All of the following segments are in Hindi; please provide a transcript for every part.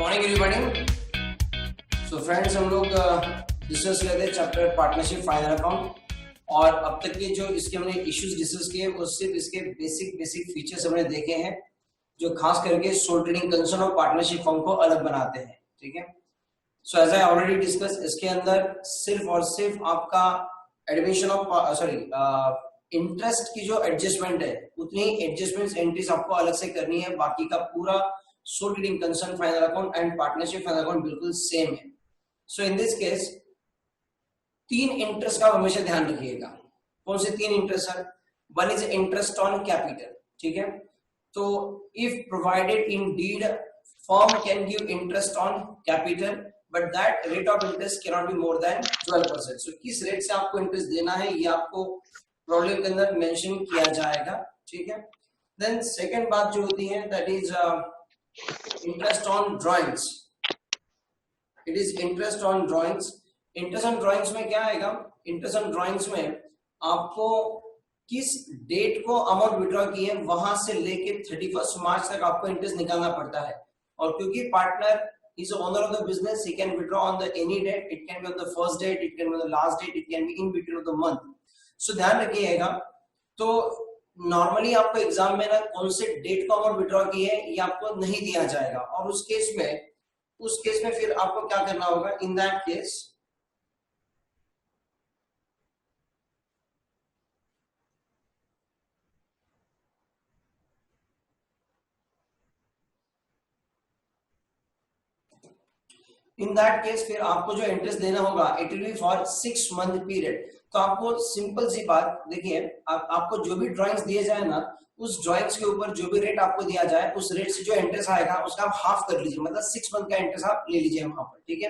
Morning everybody. सो फ्रेंड्स, हम लोग डिस्कस करते हैं चैप्टर पार्टनरशिप फाइनल अकाउंट, और अब तक के जो इसके हमने इश्यूज डिस्कस किए वो सिर्फ इसके बेसिक फीचर्स हमने देखे हैं जो खास करके सोल ट्रेडिंग कंसर्न और पार्टनरशिप फर्म को अलग बनाते हैं। ठीक है। So as I already discuss, इसके अंदर सिर्फ और सिर्फ आपका एडमिशन ऑफ इंटरेस्ट की जो एडजस्टमेंट है उतनी एडजस्टमेंट एंट्रीज आपको अलग से करनी है। बाकी का पूरा sole trading concern final account and partnership final account बिल्कुल सेम है। So in this case 3 interest का हमेशा ध्यान रखिएगा। कौन से 3 interest sir? One is interest on capital. ठीक है। तो if provided in deed, firm can give interest on capital but that rate of interest can not be more than 12%। So किस रेट से आपको इंटरेस्ट देना है ये आपको प्रॉब्लम के अंदर मेंशन किया जाएगा। ठीक है। देन सेकंड बात जो होती है that is interest on drawings. It is interest on drawings. Interest on drawings में क्या आएगा? इंटरेस्ट ऑन ड्राइंग्स में आपको किस डेट को अमाउंट विड्रॉ की है वहां से लेके 31 मार्च तक आपको इंटरेस्ट निकालना पड़ता है। और क्योंकि partner is owner of the business, he can withdraw on the any date. It can be on the first date, it can be on the last date, it can be in between of the month. So ध्यान रखिएगा। तो नॉर्मली आपको एग्जाम में ना कौन से डेट को अमाउंट विड्रॉ की है ये आपको नहीं दिया जाएगा, और उस केस में फिर आपको क्या करना होगा? इन दैट केस फिर आपको जो इंटरेस्ट देना होगा it will B for 6 month period. तो आपको सिंपल सी बात देखिए, आपको जो भी ड्राइंग्स दिए जाए ना, उस ड्राइंग्स के ऊपर जो भी रेट आपको दिया जाए उस रेट से जो इंटरेस्ट आएगा उसका आप हाफ कर लीजिए, मतलब 6 मंथ का इंटरेस्ट आप ले लीजिए वहां पर। ठीक है।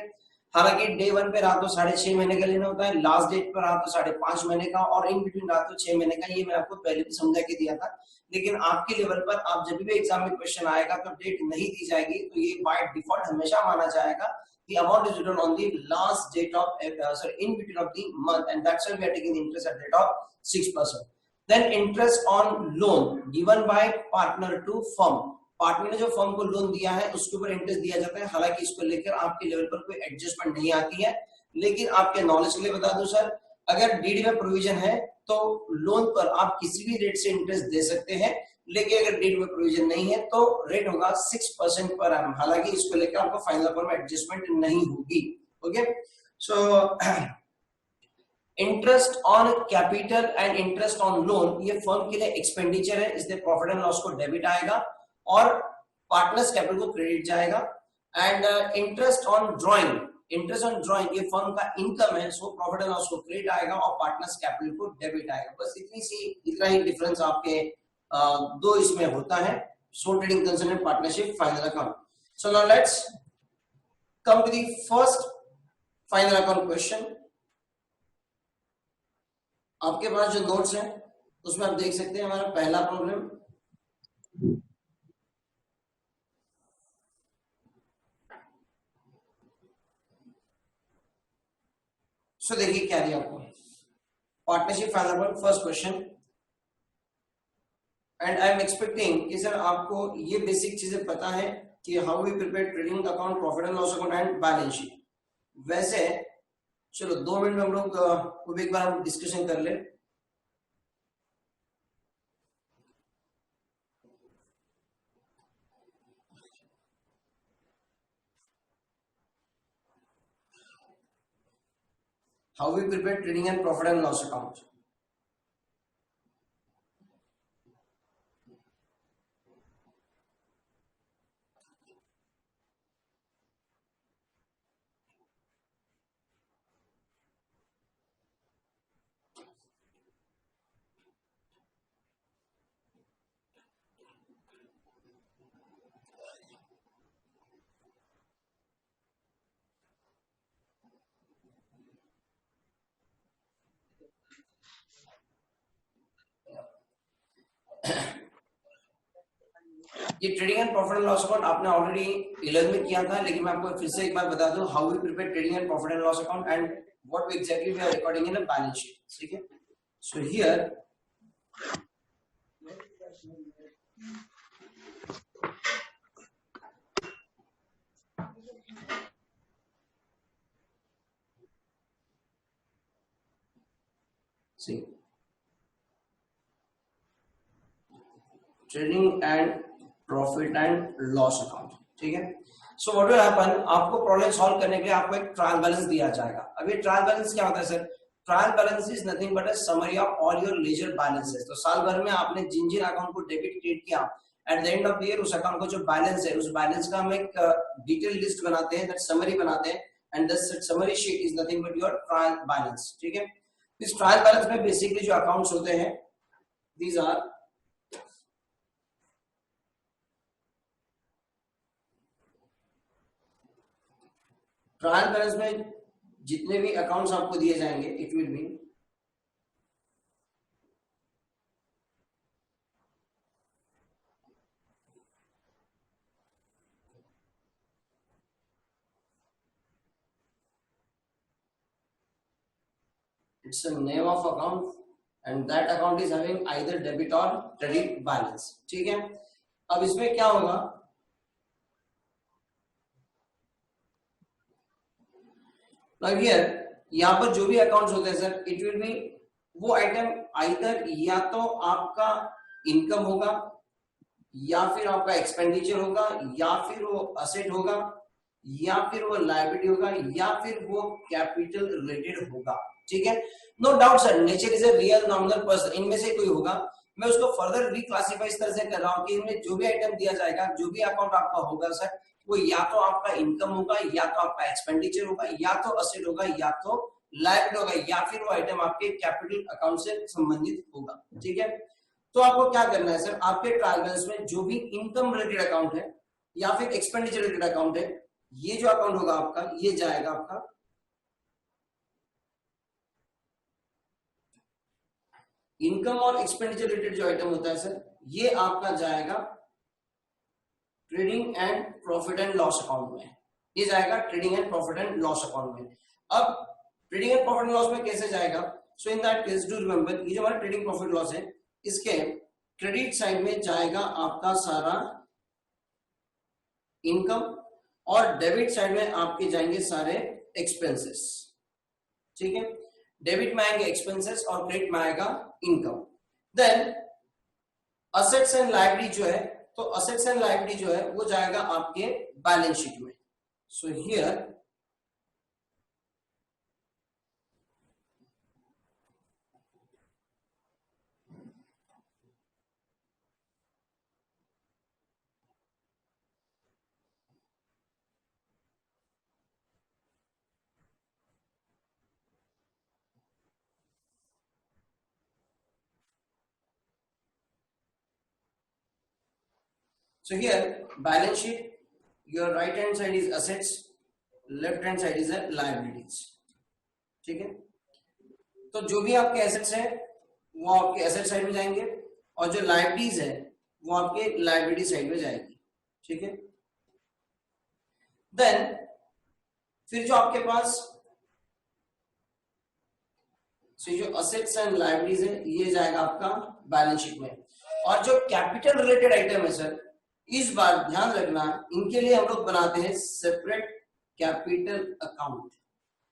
हालांकि डे 1 पे रात को 6.5 महीने का लेना होता है, लास्ट डेट पर रात को 5.5 महीने का, और इन बिटवीन रात को 6 महीने का। ये मैं आपको पहले भी समझा के दिया था। लेकिन आपके लेवल पर आप जब भी एग्जाम में क्वेश्चन आएगा तो डेट नहीं दी जाएगी, तो ये बाय डिफॉल्ट हमेशा माना जाएगा the amount is written on the last date of in between of the month, and that's why we are taking the interest at the rate of 6%. Then interest on loan given by partner to firm. Partner ने जो फर्म को लोन दिया है उसके ऊपर इंटरेस्ट दिया जाता है। हालांकि इसको लेकर आपके लेवल पर कोई एडजस्टमेंट नहीं आती है, लेकिन आपके नॉलेज के लिए बता दूं सर, अगर डीडी में प्रोविजन है तो लोन पर आप किसी भी रेट से इंटरेस्ट दे सकते हैं, लेकिन अगर डेट में प्रोविजन नहीं है तो रेट होगा 6% पर एनम। हालांकि इसको लेकर आपको फाइनल अकाउंट में एडजस्टमेंट नहीं होगी। Okay. So interest on capital and interest on loan ये फर्म के लिए एक्सपेंडिचर है, इसलिए प्रॉफिट एंड लॉस को डेबिट आएगा और पार्टनर्स कैपिटल को क्रेडिट जाएगा। एंड इंटरेस्ट ऑन ड्राइंग ये फर्म का इनकम है, सो प्रॉफिट एंड लॉस को क्रेडिट आएगा और पार्टनर्स कैपिटल को डेबिट आएगा। बस इतना ही डिफरेंस आपके दो इसमें होता है, sole trading concern and partnership final account. So now let's come to the first final account question. आपके पास जो नोट्स हैं उसमें आप देख सकते हैं हमारा पहला प्रॉब्लम। सो देखिए क्या दिया आपको, partnership final account first question, and I am expecting कि सर आपको ये बेसिक चीजें पता है कि how we prepare trading account, profit and loss account and balance sheet. वैसे चलो 2 मिनट में हम लोग एक बार हम डिस्कशन कर ले। How we prepare trading and profit and loss account. ये trading and profit and loss account आपने ऑलरेडी 11 में किया था, लेकिन मैं आपको फिर से एक बार बता दूं, how we prepare trading and profit and loss account and what exactly we are recording in a balance sheet. ठीक है। So here see trading and profit and loss account, ठीक है। सो व्हाट विल हैपन, आपको प्रॉब्लम सॉल्व करने के लिए आपको एक ट्रायल बैलेंस दिया जाएगा। अब ये ट्रायल बैलेंस क्या होता है sir? Trial balance is nothing but a summary of all your ledger balances. तो साल भर में आपने जिन जिन अकाउंट को डेबिट क्रेडिट किया, at the end of the year उस अकाउंट का जो बैलेंस है, उस बैलेंस का हम एक डिटेल लिस्ट बनाते हैं, दैट समरी बनाते हैं, and this summary sheet is nothing but your trial balance, ठीक है। इस ट्रायल बैलेंस में बेसिकली जो अकाउंट्स होते हैं, दीज आर ट्रायल बैलेंस में जितने भी अकाउंट्स आपको दिए जाएंगे, it will B it's a name of account and that account is having either debit or credit balance, ठीक है। अब इसमें क्या होगा, हियर यहाँ पर जो भी अकाउंट्स होते हैं सर, इट विल बी वो आइटम आइदर या तो आपका इनकम होगा, या फिर आपका एक्सपेंडिचर होगा, या फिर वो असेट होगा, या फिर वो लायबिलिटी होगा, या फिर वो कैपिटल रिलेटेड होगा, ठीक है। No doubt sir, nature is a real nominal person, इनमें से कोई होगा। मैं उसको फर्दर रिक्लासिफाई इस तरह से कर रहा हूँ कि इनमें जो भी आइटम दिया जाएगा, जो भी अकाउंट आपका होगा सर, वो या तो आपका इनकम होगा, या तो आपका एक्सपेंडिचर होगा, या तो असेट होगा, या तो लायबिलिटी होगा, या फिर वो आइटम आपके कैपिटल अकाउंट से संबंधित होगा, ठीक है। तो आपको क्या करना है सर, आपके ट्रायल बैलेंस में जो भी इनकम रिलेटेड अकाउंट है या फिर एक्सपेंडिचर रिलेटेड अकाउंट है, ये जो अकाउंट होगा आपका, ये जाएगा आपका इनकम और एक्सपेंडिचर रिलेटेड जो आइटम होता है सर, ये आपका जाएगा trading and profit and loss account में, ये जाएगा trading and profit and loss account में। अब trading and profit and loss में कैसे जाएगा? So in that case do remember, ये जो हमारा ट्रेडिंग प्रॉफिट लॉस है, इसके क्रेडिट साइड में जाएगा आपका सारा इनकम, और डेबिट साइड में आपके जाएंगे सारे एक्सपेंसेस, ठीक है। डेबिट में आएंगे एक्सपेंसेस और क्रेडिट में आएगा income. Then assets and liability जो है, तो असेट्स एंड लायबिलिटी जो है वो जाएगा आपके बैलेंस शीट में। So here So here balance sheet, your right hand side is assets, left hand side is a liabilities, ठीक है। तो जो भी आपके एसेट्स है वो आपके एसेट साइड में जाएंगे, और जो लायबिलिटीज है वो आपके लायबिलिटी साइड में जाएगी, ठीक है। देन फिर जो आपके पास जो असेट्स एंड लायबिलिटीज है, ये जाएगा आपका बैलेंस शीट में। और जो कैपिटल रिलेटेड आइटम है सर, इस बार ध्यान रखना, इनके लिए हम लोग बनाते हैं सेपरेट कैपिटल अकाउंट,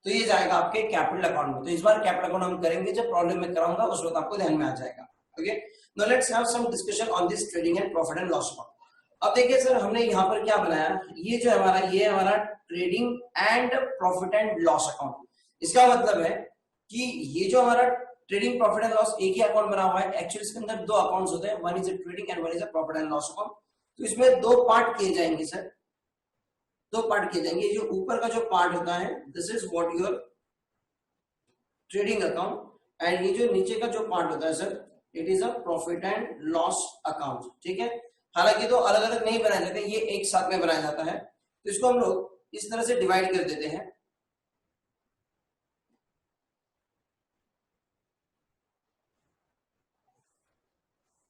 तो ये जाएगा आपके कैपिटल अकाउंट में। तो इस बार कैपिटल अकाउंट हम करेंगे, जब प्रॉब्लम में कराऊंगा उस वक्त आपको ध्यान में आ जाएगा। Okay, now let's have some discussion on this trading and profit and loss account. अब देखिए सर, हमने यहाँ पर क्या बनाया, ये जो हमारा ये हमारा trading and profit and loss account. इसका मतलब है कि ये जो हमारा ट्रेडिंग प्रॉफिट एंड लॉस एक ही अकाउंट बना हुआ है, एक्चुअली इसके अंदर दो अकाउंट्स होते हैं, one is a trading and one is a profit and loss account. तो इसमें दो पार्ट किए जाएंगे सर, दो पार्ट किए जाएंगे। जो ऊपर का जो पार्ट होता है, this is what your trading account, and ये जो नीचे का जो पार्ट होता है sir, it is a profit and loss account, ठीक है। हालांकि तो अलग अलग नहीं बनाए जाते, ये एक साथ में बनाया जाता है। तो इसको हम लोग इस तरह से डिवाइड कर देते हैं।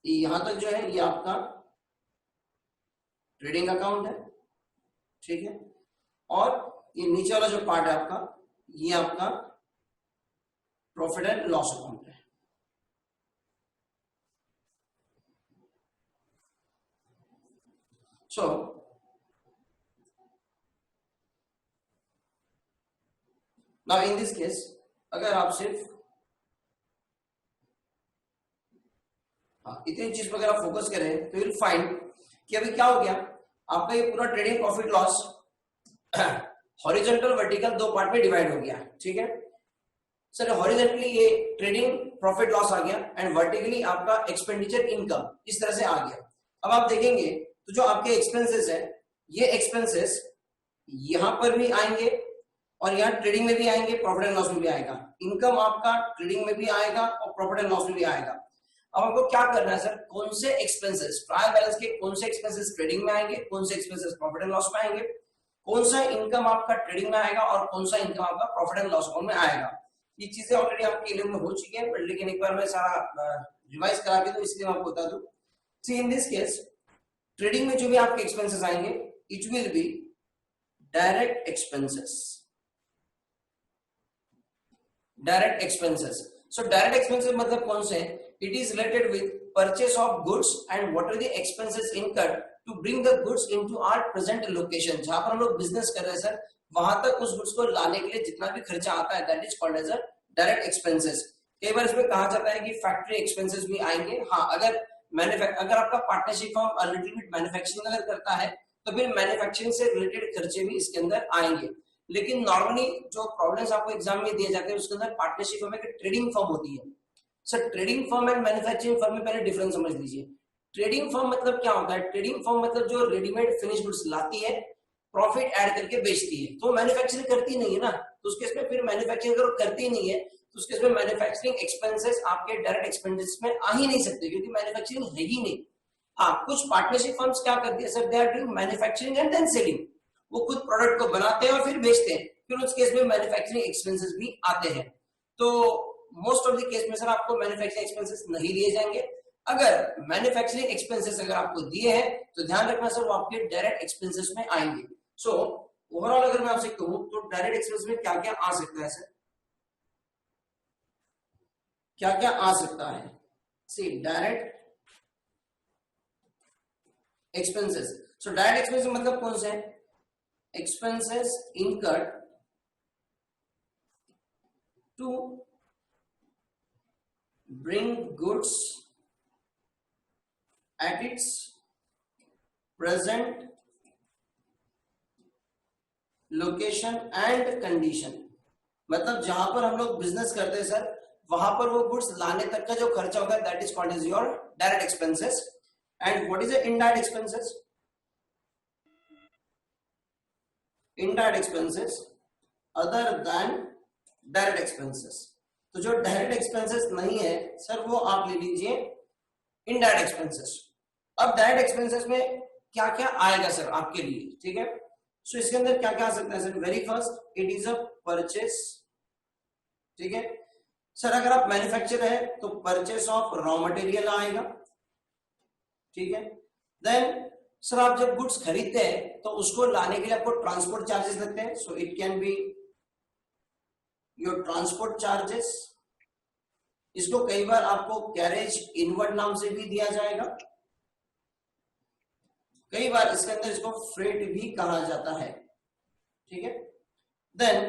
यहां तक जो है ये आपका ट्रेडिंग अकाउंट है, ठीक है, और ये नीचे वाला जो पार्ट है आपका, ये आपका प्रॉफिट एंड लॉस अकाउंट है। So now in this case, अगर आप सिर्फ हाँ, इतनी चीज पर अगर आप फोकस करें तो यू विल फाइंड कि अभी क्या हो गया, आपका ये पूरा trading profit loss horizontal vertical दो पार्ट में डिवाइड हो गया, ठीक है सर। हॉरिजॉन्टली ये ट्रेडिंग प्रॉफिट लॉस आ गया एंड वर्टिकली आपका एक्सपेंडिचर इनकम इस तरह से आ गया। अब आप देखेंगे तो जो आपके एक्सपेंसेस है, ये एक्सपेंसेस यहां पर भी आएंगे और यहाँ ट्रेडिंग में भी आएंगे, प्रॉफिट एंड लॉस में भी आएगा। इनकम आपका ट्रेडिंग में भी आएगा और प्रॉफिट एंड लॉस में भी आएगा। अब आपको क्या करना है सर, कौन से एक्सपेंसेस ट्रायल बैलेंस के, कौन से एक्सपेंसेस ट्रेडिंग में आएंगे, कौन से एक्सपेंसेस प्रॉफिट एंड लॉस में आएंगे, कौन सा इनकम आपका ट्रेडिंग में आएगा और कौन सा इनकम आपका प्रॉफिट एंड लॉस अकाउंट में आएगा। ये चीजें ऑलरेडी आपके इल्म में हो चुकी है, बट लेकिन एक बार मैं सारा रिवाइज करा के तो इसलिए मैं आपको बता दूं। See in this case trading में जो भी आपके एक्सपेंसेस आएंगे it will be direct expenses, direct expenses. So direct expenses मतलब कौन से, it is related with purchase of goods and what are the expenses incurred to bring the goods into our present location. जहां पर हम लोग बिजनेस कर रहे हैं सर, वहां तक उस गुड्स को लाने के लिए जितना भी खर्चा आता है that is called as a direct expenses. कई बार इसमें कहा जाता है कि फैक्ट्री एक्सपेंसेस भी आएंगे। हाँ, अगर अगर आपका partnership firm little bit manufacturing अगर करता है तो फिर मैन्युफैक्चरिंग से रिलेटेड खर्चे भी इसके अंदर आएंगे। लेकिन नॉर्मली जो प्रॉब्लम्स आपको एग्जाम में दिए जाते हैं उसके अंदर पार्टनरशिप फर्म एक ट्रेडिंग फर्म होती है। Sir trading firm and manufacturing firm में पहले डिफरेंस समझ लीजिए। ट्रेडिंग फर्म मतलब क्या होता है, ट्रेडिंग फर्म मतलब जो रेडीमेड फिनिश गुड्स लाती है, प्रॉफिट ऐड करके बेचती है, तो मैन्युफैक्चरिंग करती नहीं है ना, तो उसके इसमें फिर मैन्युफैक्चरिंग अगर करती नहीं है तो उसके इसमें मैन्युफैक्चरिंग एक्सपेंसेस आपके डायरेक्ट एक्सपेंसेस में आ ही नहीं सकते क्योंकि मैन्युफैक्चरिंग है ही नहीं। हाँ, कुछ पार्टनरशिप फर्म्स क्या करती है sir, they are doing manufacturing and then selling. वो खुद प्रोडक्ट को बनाते हैं और फिर बेचते हैं, फिर उस केस में मैन्युफैक्चरिंग एक्सपेंसेस भी आते हैं। तो मोस्ट ऑफ द केस में सर आपको मैन्युफैक्चरिंग एक्सपेंसेस नहीं लिए जाएंगे। अगर मैन्युफैक्चरिंग एक्सपेंसेस अगर आपको दिए हैं तो ध्यान रखना सर वो आपके डायरेक्ट एक्सपेंसेस में आएंगे। सो ओवरऑल अगर मैं आपसे कहूं तो डायरेक्ट एक्सपेंस में क्या क्या आ सकता है सर, क्या क्या आ सकता है, see direct expenses. So direct expenses मतलब कौन से, expenses incurred to bring goods at its present location and condition. मतलब जहां पर हम लोग बिजनेस करते हैं सर, वहां पर वो गुड्स लाने तक का जो खर्चा होता है that is called as your direct expenses. And what is the indirect expenses, indirect expenses other than direct expenses. तो जो डायरेक्ट एक्सपेंसेस नहीं है सर वो आप ले लीजिए इनडायरेक्ट एक्सपेंसेस। अब डायरेक्ट एक्सपेंसेस में क्या क्या आएगा सर आपके लिए, ठीक है। सो इसके अंदर क्या क्या आ सकता है sir, very first it is a purchase, ठीक है सर। अगर आप मैन्युफैक्चर है तो परचेस ऑफ रॉ मटेरियल आएगा, ठीक है। देन सर आप जब गुड्स खरीदते हैं तो उसको लाने के लिए आपको ट्रांसपोर्ट चार्जेस लगते हैं, so it can be your transport charges. इसको कई बार आपको कैरेज इनवर्ड नाम से भी दिया जाएगा, कई बार इसके अंदर इसको फ्रेट भी कहा जाता है, ठीक है। Then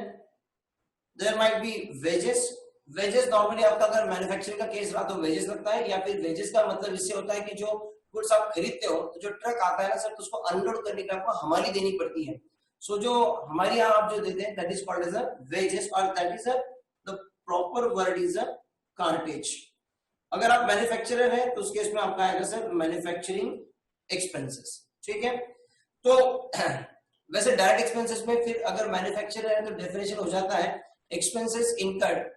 there might be wages. Wages normally आपका अगर मैन्युफैक्चरिंग का केस रहा तो वेजेस लगता है, या फिर वेजेस का मतलब इससे होता है कि जो गुड्स आप खरीदते हो तो जो ट्रक आता है ना सर, तो उसको अनलोड करने के लिए आपको हमारी देनी पड़ती है। सो जो हमारी यहाँ आप जो देते हैं that is called as a wages, और that is the proper word is a cartage. अगर आप मैन्युफैक्चरर है तो उस केस में आपका आएगा सर मैन्युफैक्चरिंग एक्सपेंसेस, ठीक है। तो वैसे डायरेक्ट एक्सपेंसेस में फिर अगर मैन्युफैक्चरर है तो डेफिनेशन हो जाता है expenses incurred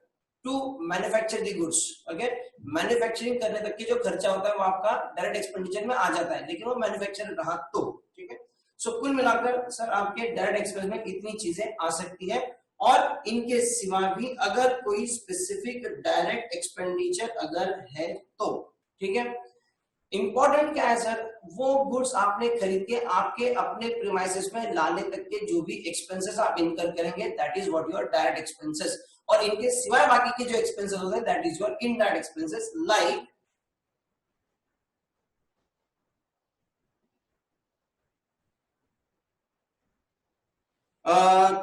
to manufacture the goods. Okay, manufacturing करने तक की जो खर्चा होता है वो आपका डायरेक्ट एक्सपेंडिचर में आ जाता है, लेकिन वो मैन्युफैक्चरर रहा तो, ठीक है। सो कुल मिलाकर सर आपके डायरेक्ट एक्सपेंस में इतनी चीजें आ सकती है, और इनके सिवा भी अगर कोई स्पेसिफिक डायरेक्ट एक्सपेंडिचर अगर है तो, ठीक है। इंपॉर्टेंट क्या है सर, वो गुड्स आपने खरीद के आपके अपने प्रीमाइसेस में लाने तक के जो भी एक्सपेंसेस आप इनकर करेंगे that is what your direct expenses, और इनके सिवाय बाकी के जो एक्सपेंसेस होते हैं that is your indirect expenses. Like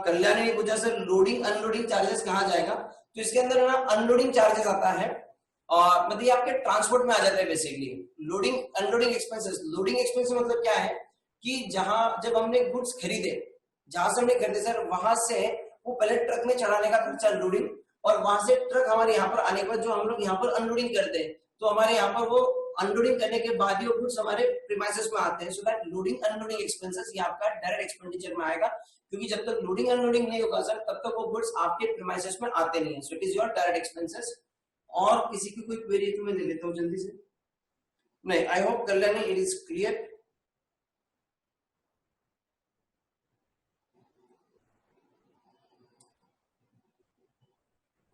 Kalyani ने पूछा सर लोडिंग अनलोडिंग चार्जेस कहाँ जाएगा, तो इसके अंदर ना अनलोडिंग चार्जेस आता है और मतलब ये आपके ट्रांसपोर्ट में आ जाता है basically. Loading unloading expenses, loading expenses मतलब क्या है कि जहां जब हमने गुड्स खरीदे, जहां से हमने खरीदे सर, वहां से वो पहले ट्रक में चढ़ाने का खर्चा लोडिंग, और वहां से ट्रक हमारे यहाँ पर आने के बाद जो हम लोग यहाँ पर अनलोडिंग करते हैं, तो हमारे यहाँ पर वो अनलोडिंग करने के बाद ही वो गुड्स हमारे प्रीमाइसेस में आते हैं। So that loading unloading expenses ये आपका डायरेक्ट एक्सपेंडिचर में आएगा, क्योंकि जब तक लोडिंग अनलोडिंग नहीं होगा सर, तब तक वो गुड्स आपके प्रीमाइसेस में आते नहीं है। सो it is your direct expenses. और किसी की कोई क्वेरी तो मैं ले लेता हूँ जल्दी से। नहीं, I hope Kalyani it is clear.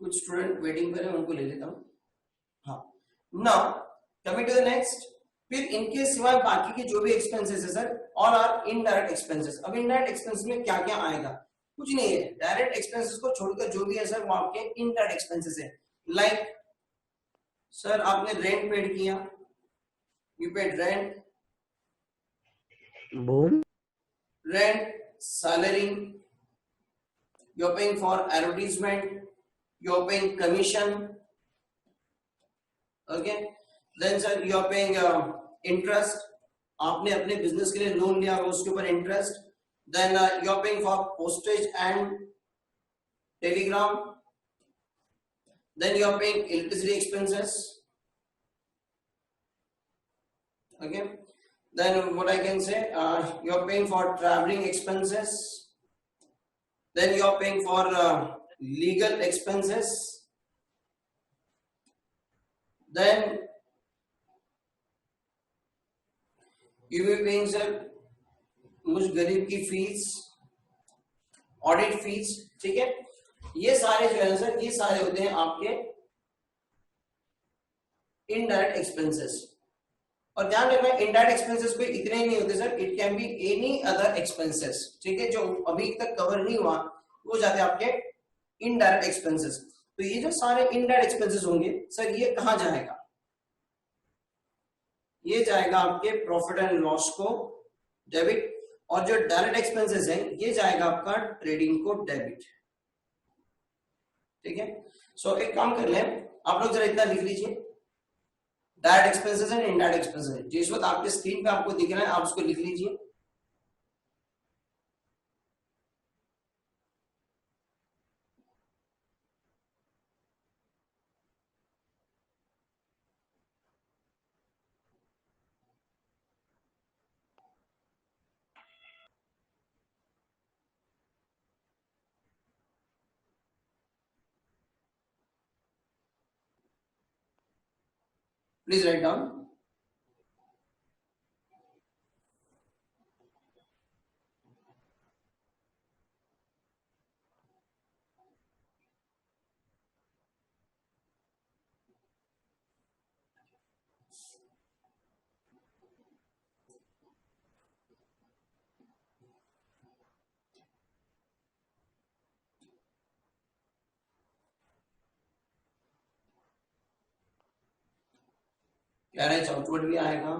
कुछ स्टूडेंट वेटिंग कर रहे हैं, उनको ले लेता हूँ। हाँ, now coming to the next. फिर इनके सिवाय बाकी के जो भी एक्सपेंसेस है sir, all are indirect expenses. अब इनडायरेक्ट एक्सपेंसेस में क्या क्या आएगा? कुछ नहीं है, डायरेक्ट एक्सपेंसेस को छोड़कर जो भी है सर वो आपके इनडायरेक्ट एक्सपेंसेस है। लाइक सर आपने रेंट पेड किया, you paid rent, boom rent, salary, you're paying for advertisement, you're paying commission, okay, then sir you're paying interest, आपने अपने बिजनेस के लिए लोन लिया होगा उसके ऊपर interest, then you're paying for postage and telegram, then you're paying electricity expenses, okay, then what I can say, you're paying for traveling expenses, then you're paying for legal expenses, then you will be paying sir मुझ गरीब की फीस, ऑडिट फीस, ठीक है। ये सारे जो है सर, ये सारे होते हैं आपके इनडायरेक्ट एक्सपेंसेस। और ध्यान रखना इनडायरेक्ट एक्सपेंसेस पे इतने ही नहीं होते sir, it can be any other expenses, ठीक है, जो अभी तक कवर नहीं हुआ वो जाते हैं आपके इनडायरेक्ट एक्सपेंसेस। तो ये जो सारे इनडायरेक्ट एक्सपेंसेस होंगे सर, ये कहां जाएगा? ये जाएगा आपके प्रॉफिट एंड लॉस को डेबिट, और जो डायरेक्ट एक्सपेंसेस है ये जाएगा आपका ट्रेडिंग को डेबिट, ठीक है। सो एक काम कर लें, आप लोग जरा इतना लिख लीजिए, direct expenses and indirect expenses, जिस वक्त आपके स्क्रीन पे आपको दिख रहा है आप उसको लिख लीजिए। Please write down. Carriage outward भी आएगा,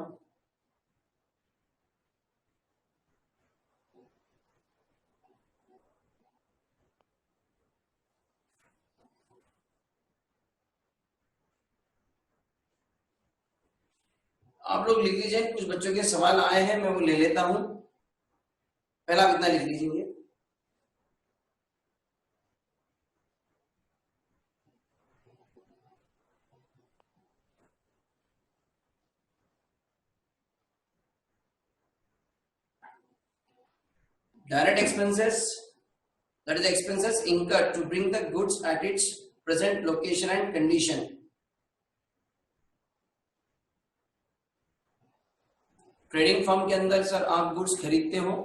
आप लोग लिख लीजिए। कुछ बच्चों के सवाल आए हैं, मैं वो ले लेता हूं। पहला आप इतना लिख लीजिए। Direct expenses, that is expenses incurred to bring the goods at its present location and condition. Trading firm के अंदर सर आप गुड्स खरीदते हो,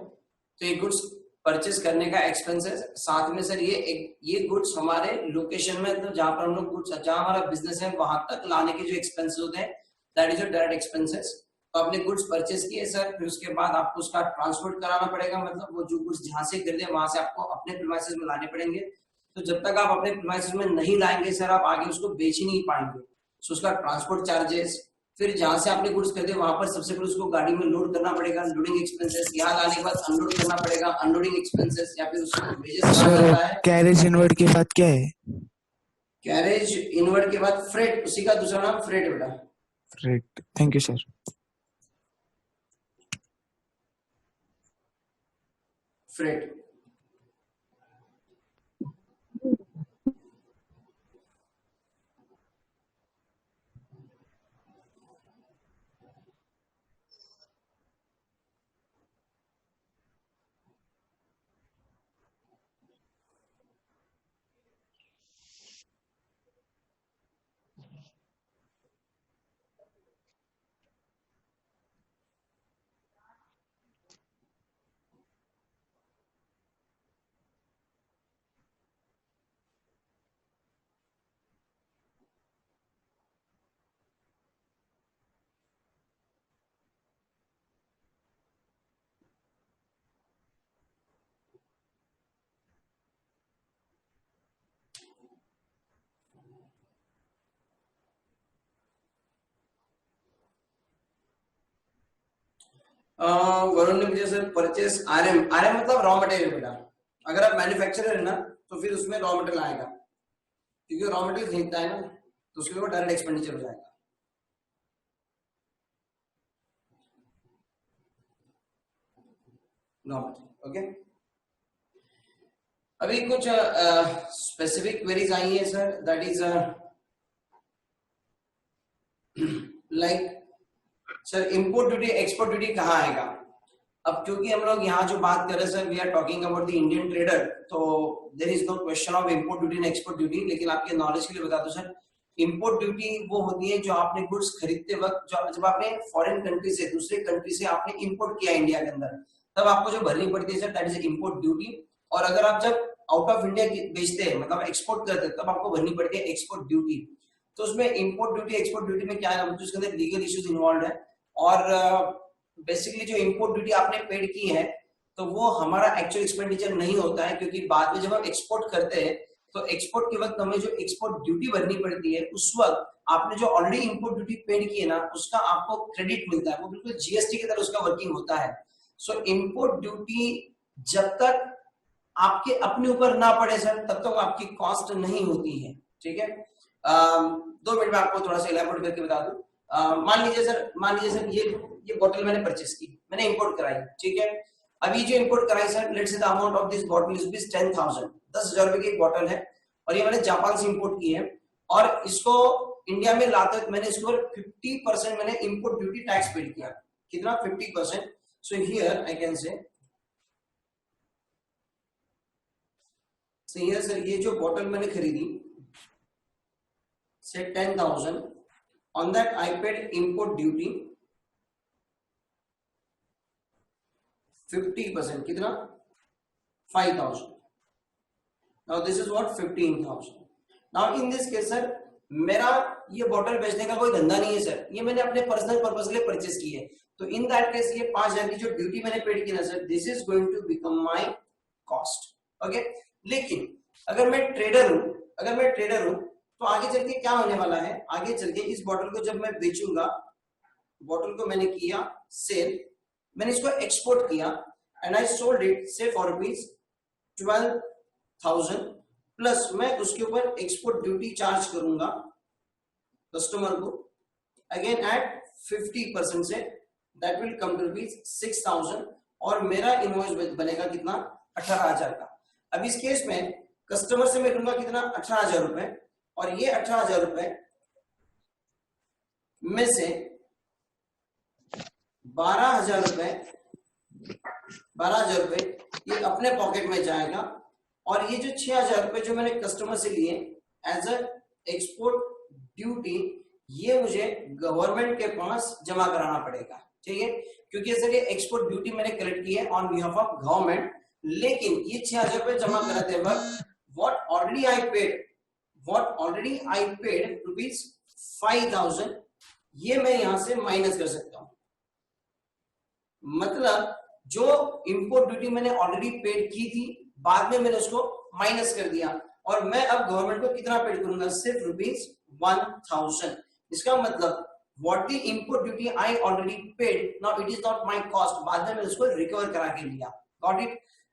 तो ये गुड्स परचेस करने का एक्सपेंसेस, साथ में सर ये गुड्स हमारे लोकेशन में, तो जहां पर हम लोग गुड्स, जहां हमारा बिजनेस है वहां तक लाने के जो एक्सपेंसेस होते हैं, that is your direct expenses. तो आपने गुड्स परचेस किए सर, फिर उसके बाद आपको उसका ट्रांसपोर्ट कराना पड़ेगा, मतलब वो जो गुड्स जहां से खरीदे वहां से आपको अपने प्रीमाइसेस में लाने पड़ेंगे। तो जब तक आप अपने प्रीमाइसेस में नहीं लाएंगे सर, आप आगे उसको बेच ही नहीं पाएंगे। सो उसका ट्रांसपोर्ट चार्जेस, फिर जहां से आपने गुड्स खरीदे वहां पर सबसे पहले उसको गाड़ी में लोड करना पड़ेगा, लोडिंग एक्सपेंसेस, यहाँ लाने के बाद अनलोड करना पड़ेगा, अनलोडिंग एक्सपेंसेस, या फिर उसको वेजेस कहा जाता है। कैरेज इनवर्ड के बाद क्या है? कैरेज इनवर्ड के बाद फ्रेट, उसी का दूसरा नाम फ्रेट बेटा। Freight, thank you sir. Freight. Varun ने मुझे सर परचेस आरएम, आरएम मतलब रॉ मटेरियल बेटा। अगर आप मैन्युफैक्चरर है ना तो फिर उसमें रॉ मटेरियल आएगा, क्योंकि रॉ मटेरियल खरीदता है ना तो उसके ऊपर डायरेक्ट एक्सपेंडिचर हो जाएगा। Raw material, okay. अभी कुछ स्पेसिफिक क्वेरीज आई है sir, that is like sir import duty export duty कहाँ आएगा। अब क्योंकि हम लोग यहाँ जो बात कर रहे हैं sir, we are talking about the Indian trader, तो there is no question of import duty and export duty. लेकिन आपके नॉलेज के लिए बता दो सर, इंपोर्ट ड्यूटी वो होती है जो आपने गुड्स खरीदते वक्त, जब आपने फॉरेन कंट्री से, दूसरे कंट्री से आपने इंपोर्ट किया इंडिया के अंदर, तब आपको जो भरनी पड़ती है sir, that is import duty. और अगर आप जब आउट ऑफ इंडिया बेचते हैं, मतलब एक्सपोर्ट करते हैं, तब आपको भरनी पड़ती है एक्सपोर्ट ड्यूटी। तो उसमें इंपोर्ट ड्यूटी एक्सपोर्ट ड्यूटी में क्या है, मतलब उसके अंदर लीगल इश्यूज इन्वॉल्व है। और बेसिकली जो इंपोर्ट ड्यूटी आपने पेड की है तो वो हमारा एक्चुअल एक्सपेंडिचर नहीं होता है, क्योंकि बाद में जब हम एक्सपोर्ट करते हैं तो एक्सपोर्ट के वक्त हमें जो एक्सपोर्ट ड्यूटी भरनी पड़ती है, उस वक्त आपने जो ऑलरेडी इंपोर्ट ड्यूटी पेड की है ना, उसका आपको क्रेडिट मिलता है, वो बिल्कुल जीएसटी की तरह उसका वर्किंग होता है। सो इंपोर्ट ड्यूटी जब तक आपके अपने ऊपर ना पड़े सर, तब तक आपकी कॉस्ट नहीं होती है, ठीक है। 2 मिनट में आपको थोड़ा सा इलैबोरेट करके बता दूं। मान लीजिए सर ये बोतल मैंने परचेस की, मैंने इंपोर्ट कराई, ठीक है। अभी जो इंपोर्ट कराई sir, let's say the amount of this bottle is rupees 10,000, 10,000 रुपए की एक बॉटल है, और ये मैंने जापान से इंपोर्ट की है, और इसको इंडिया में लाते मैंने इसके ऊपर 50% मैंने इंपोर्ट ड्यूटी टैक्स पेड किया। कितना? 50%। सो हियर आई कैन से सर, ये जो बॉटल मैंने खरीदी से 10,000, on that I paid import duty 50%, कितना? 5,000. Now this is what 15,000. Now in this case sir, मेरा ये बॉटल बेचने का कोई धंधा नहीं है सर, ये मैंने अपने पर्सनल पर्पस के लिए परचेस की है। तो इन दैट केस ये 5,000 की जो ड्यूटी मैंने पेड की ना sir, this is going to become my cost, okay. लेकिन अगर मैं ट्रेडर हूं तो आगे चल के क्या होने वाला है, आगे चल के इस बॉटल को जब मैं बेचूंगा, बॉटल को मैंने किया सेल, मैंने इसको एक्सपोर्ट किया and I sold it say for rupees 12,000, plus मैं उसके ऊपर एक्सपोर्ट ड्यूटी चार्ज करूंगा कस्टमर को अगेन एट 50% से, that will come to rupees 6,000, और मेरा इनवॉइस बनेगा कितना? 18,000 का। अब इस केस में कस्टमर से मैं लूंगा कितना? 18,000 रुपए, और ये 18,000 रुपए में से 12,000 रुपए ये अपने पॉकेट में जाएगा, और ये जो 6,000 रुपए जो मैंने कस्टमर से लिए एज अ एक्सपोर्ट ड्यूटी, ये मुझे गवर्नमेंट के पास जमा कराना पड़ेगा, ठीक है। क्योंकि सर ये एक्सपोर्ट ड्यूटी मैंने कलेक्ट की है ऑन बिहाफ ऑफ गवर्नमेंट, लेकिन ये 6,000 रुपए जमा कराते वक्त what already I paid rupees 5,000, ये मैं यहां से माइनस कर सकता हूं। मतलब जो इंपोर्ट ड्यूटी मैंने ऑलरेडी पेड की थी, बाद में मैंने उसको माइनस कर दिया, और मैं अब गवर्नमेंट को कितना पेड करूंगा? सिर्फ रुपीज 1,000। इसका मतलब what the import duty I already paid, now it is not my cost, बाद में मैंने उसको रिकवर करा के लिया। Got it?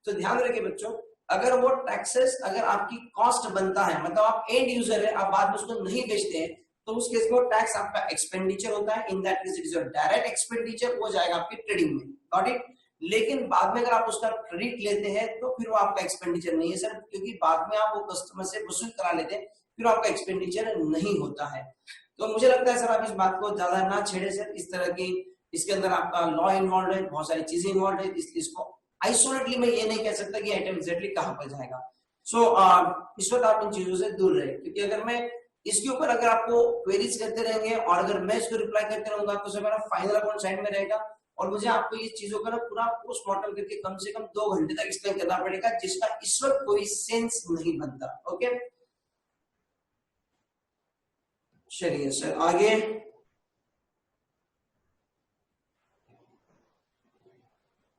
तो ध्यान रखिए बच्चों, अगर वो टैक्सेस अगर आपकी कॉस्ट बनता है, मतलब आप एंड यूजर है, आप बाद में उसको नहीं बेचते हैं, तो उस केस में टैक्स आपका एक्सपेंडिचर होता है। इन that case it is your direct expenditure, वो जाएगा आपकी ट्रेडिंग में, गॉट इट। लेकिन बाद में अगर आप उसका क्रेडिट लेते हैं तो फिर वो आपका एक्सपेंडिचर नहीं है सर, क्योंकि बाद में आप वो कस्टमर से वसूल करा लेते हैं, फिर आपका एक्सपेंडिचर नहीं होता है। तो मुझे लगता है सर आप इस बात को ज्यादा ना छेड़े सर, इस तरह की इसके अंदर आपका लॉ इन्वॉल्व है, बहुत सारी चीजें इन्वॉल्व है, इसलिए इसको आइसोलेटली मैं ये नहीं कह सकता कि आइटम एग्जैक्टली कहां पर जाएगा। सो इस वक्त आप इन चीजों से दूर रहे, क्योंकि अगर मैं इसके ऊपर अगर आपको क्वेरीज करते रहेंगे और अगर मैं इसको रिप्लाई करते रहूंगा तो सर मेरा फाइनल अकाउंट साइड में रहेगा, और मुझे आपको ये चीजों का ना पूरा पोस्टमार्टम करके कम से कम 2 घंटे तक एक्सप्लेन करना पड़ेगा, जिसका इस वक्त कोई सेंस नहीं बनता। ओके, चलिए सर आगे।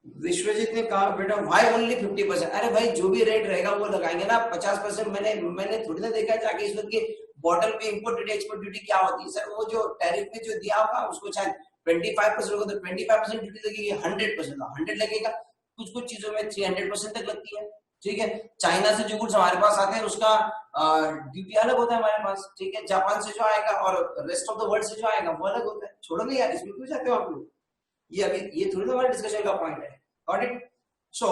विश्वजीत ने कहा बेटा वाई ओनली 50%? अरे भाई जो भी रेट रहेगा वो लगाएंगे ना, 50% मैंने थोड़ी ना देखा जाके इस वक्त की बॉटल पे इंपोर्ट ड्यूटी एक्सपोर्ट ड्यूटी क्या होती है सर। वो जो टैरिफ में जो दिया होगा उसको शायद 25% होगा तो 25% ड्यूटी लगेगी, 100% 100 लगेगा, कुछ कुछ चीजों में 300% तक लगती है। ठीक है, चाइना से जो गुड्स हमारे पास आते हैं उसका ड्यूटी अलग होता है हमारे पास। ठीक है, जापान से जो आएगा और रेस्ट ऑफ द वर्ल्ड से जो आएगा वो अलग होता है। छोड़ो नहीं यार, इसमें क्यों जाते हो आप लोग, ये अभी ये थोड़ी ना हमारे डिस्कशन का पॉइंट है। Got it? So,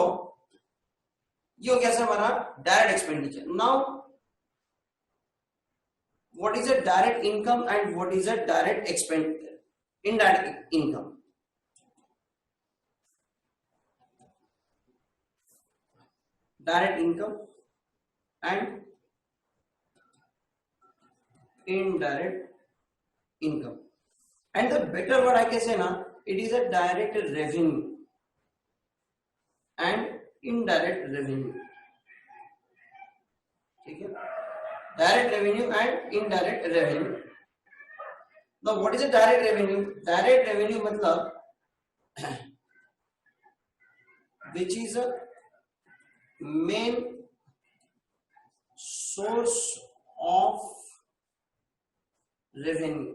ये हो गया सर हमारा direct expenditure. Now what is a direct income and what is a direct expenditure, indirect income. Direct income and indirect income, and the better word I can say na, it is a direct revenue and indirect revenue। ठीक है, direct revenue and indirect revenue. Now what is a direct revenue? Direct revenue मतलब which is a main source of revenue,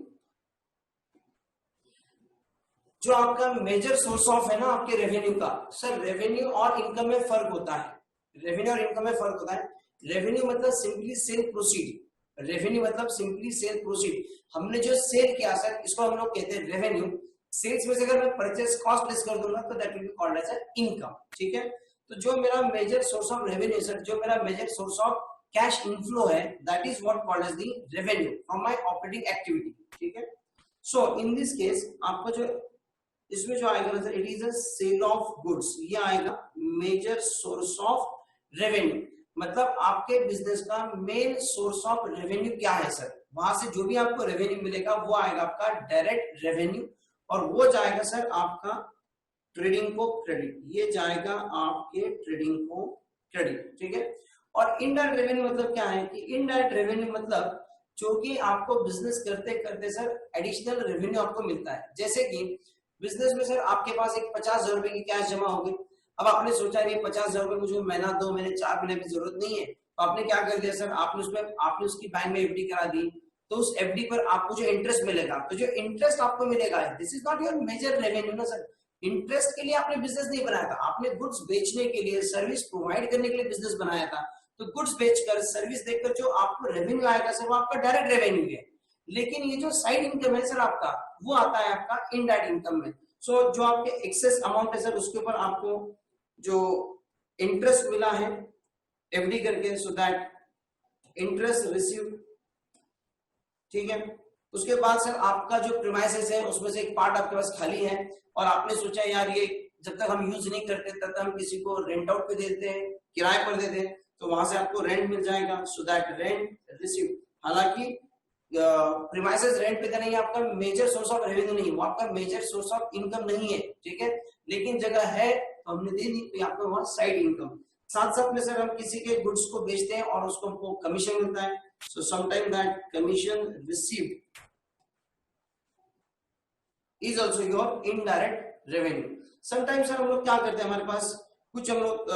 जो आपका मेजर सोर्स ऑफ है ना आपके रेवेन्यू का। सर रेवेन्यू और इनकम में फर्क होता है, रेवेन्यू और इनकम में फर्क होता है। रेवेन्यू मतलब सिंपली सेल प्रोसीड, रेवेन्यू मतलब सिंपली सेल प्रोसीड, हमने जो सेल किया सर इसको हम लोग कहते हैं रेवेन्यू। सेल्स में से अगर मैं परचेस कॉस्ट लेस कर दूंगा तो that will be called as income. ठीक है, तो जो मेरा major source of revenue sir, जो मेरा major source of cash inflow है, that is what called as the revenue from my operating activity. ठीक है, सो इन दिस केस आपको जो इसमें जो आएगा sir it is a sale of goods, ये आएगा मेजर सोर्स ऑफ रेवेन्यू। मतलब आपके बिजनेस का मेन सोर्स ऑफ रेवेन्यू क्या है सर, वहां से जो भी आपको रेवेन्यू मिलेगा वो आएगा आपका डायरेक्ट रेवेन्यू, और वो जाएगा सर आपका ट्रेडिंग को क्रेडिट, ये जाएगा आपके ट्रेडिंग को क्रेडिट। ठीक है, और इनडायरेक्ट रेवेन्यू मतलब क्या है कि इनडायरेक्ट रेवेन्यू मतलब जो कि आपको बिजनेस करते करते सर एडिशनल रेवेन्यू आपको मिलता है। जैसे कि बिजनेस में सर आपके पास एक 50,000 रुपए की कैश जमा हो गई, अब आपने सोचा ये 50,000 रुपए मुझे महीना 2 महीने 4 महीने की जरूरत नहीं है, तो आपने क्या कर दिया सर, आपने उसकी बैंक में एफडी करा दी, तो उस एफडी पर आपको जो इंटरेस्ट मिलेगा, तो जो इंटरेस्ट आपको मिलेगा this is not your major revenue ना सर। इंटरेस्ट के लिए आपने बिजनेस नहीं बनाया था, आपने गुड्स बेचने के लिए, सर्विस प्रोवाइड करने के लिए बिजनेस बनाया था। तो गुड्स बेचकर सर्विस देकर जो आपको रेवेन्यू आएगा सर वो आपका डायरेक्ट रेवेन्यू है। लेकिन ये जो साइड इनकम है सर आपका, वो आता है आपका इनडायरेक्ट इनकम में। सो जो आपके एक्सेस अमाउंट है सर उसके ऊपर आपको जो इंटरेस्ट मिला है एफडी करके, सो दैट इंटरेस्ट रिसीव। ठीक है, उसके बाद सर आपका जो प्रीमाइसेस है उसमें से एक पार्ट आपके पास खाली है, और आपने सोचा यार ये जब तक हम यूज नहीं करते तब तक हम किसी को रेंट आउट पे देते हैं, किराए पर देते हैं, तो वहां से आपको रेंट मिल जाएगा, सो दैट रेंट रिसीव। हालांकि प्रीमाइसेस रेंट पे देना, आपका मेजर सोर्स ऑफ रेवेन्यू नहीं है, वो आपका मेजर सोर्स ऑफ इनकम नहीं है। ठीक है, लेकिन जगह है तो हमने दे दी, तो आपका वहां साइड इनकम। साथ साथ में सर हम किसी के गुड्स को बेचते हैं और उसको हमको कमीशन मिलता है, so sometime that commission received is also your indirect revenue. Sometime sir हम लोग क्या करते हैं, हमारे पास कुछ हम लोग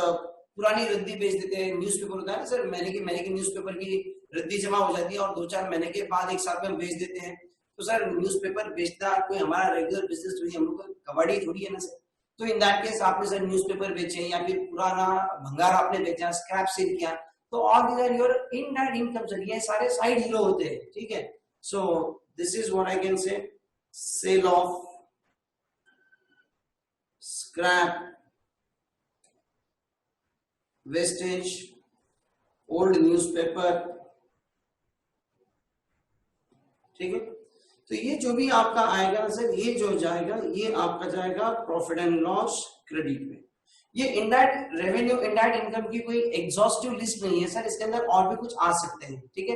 पुरानी रद्दी बेच देते हैं, न्यूज़पेपर होता है ना सर, महीने की न्यूज़पेपर की रद्दी जमा हो जाती है और 2-4 महीने के बाद एक साथ में बेच देते हैं। तो सर न्यूज़पेपर बेचना कोई हमारा रेगुलर बिजनेस थोड़ी, हम लोग कबाड़ी थोड़ी है ना सर। तो इन दैट केस आपने सर न्यूज़पेपर बेचे या फिर पुराना भंगार आपने बेचा, स्क्रैप सेल किया, तो all these are your indirect income sir, ये सारे साइड हीरो होते हैं, ठीक है। So this is what I can say, sale of scrap, wastage, old newspaper, ठीक है। तो ये जो भी आपका आएगा सर, ये जो जाएगा ये आपका जाएगा प्रॉफिट एंड लॉस क्रेडिट में। ये इनडायरेक्ट रेवेन्यू, इनडायरेक्ट इनकम की कोई एग्जॉस्टिव लिस्ट नहीं है सर, इसके अंदर और भी कुछ आ सकते हैं, ठीक है।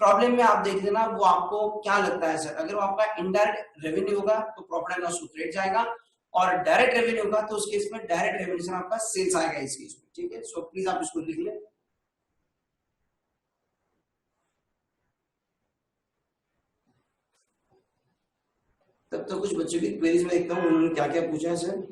प्रॉब्लम में आप देख लेना वो आपको क्या लगता है सर, अगर वो आपका इनडायरेक्ट रेवेन्यू होगा तो प्रॉफिट एंड लॉस क्रेडिट जाएगा, और डायरेक्ट रेवेन्यू होगा तो उस केस में डायरेक्ट रेवेन्यू सर आपका सेल्स आएगा इस केस में, ठीक है। सो प्लीज आप इसको लिख लें। तब तो कुछ बच्चों की क्वेरीज में देखता हूँ उन्होंने क्या क्या पूछा है सर।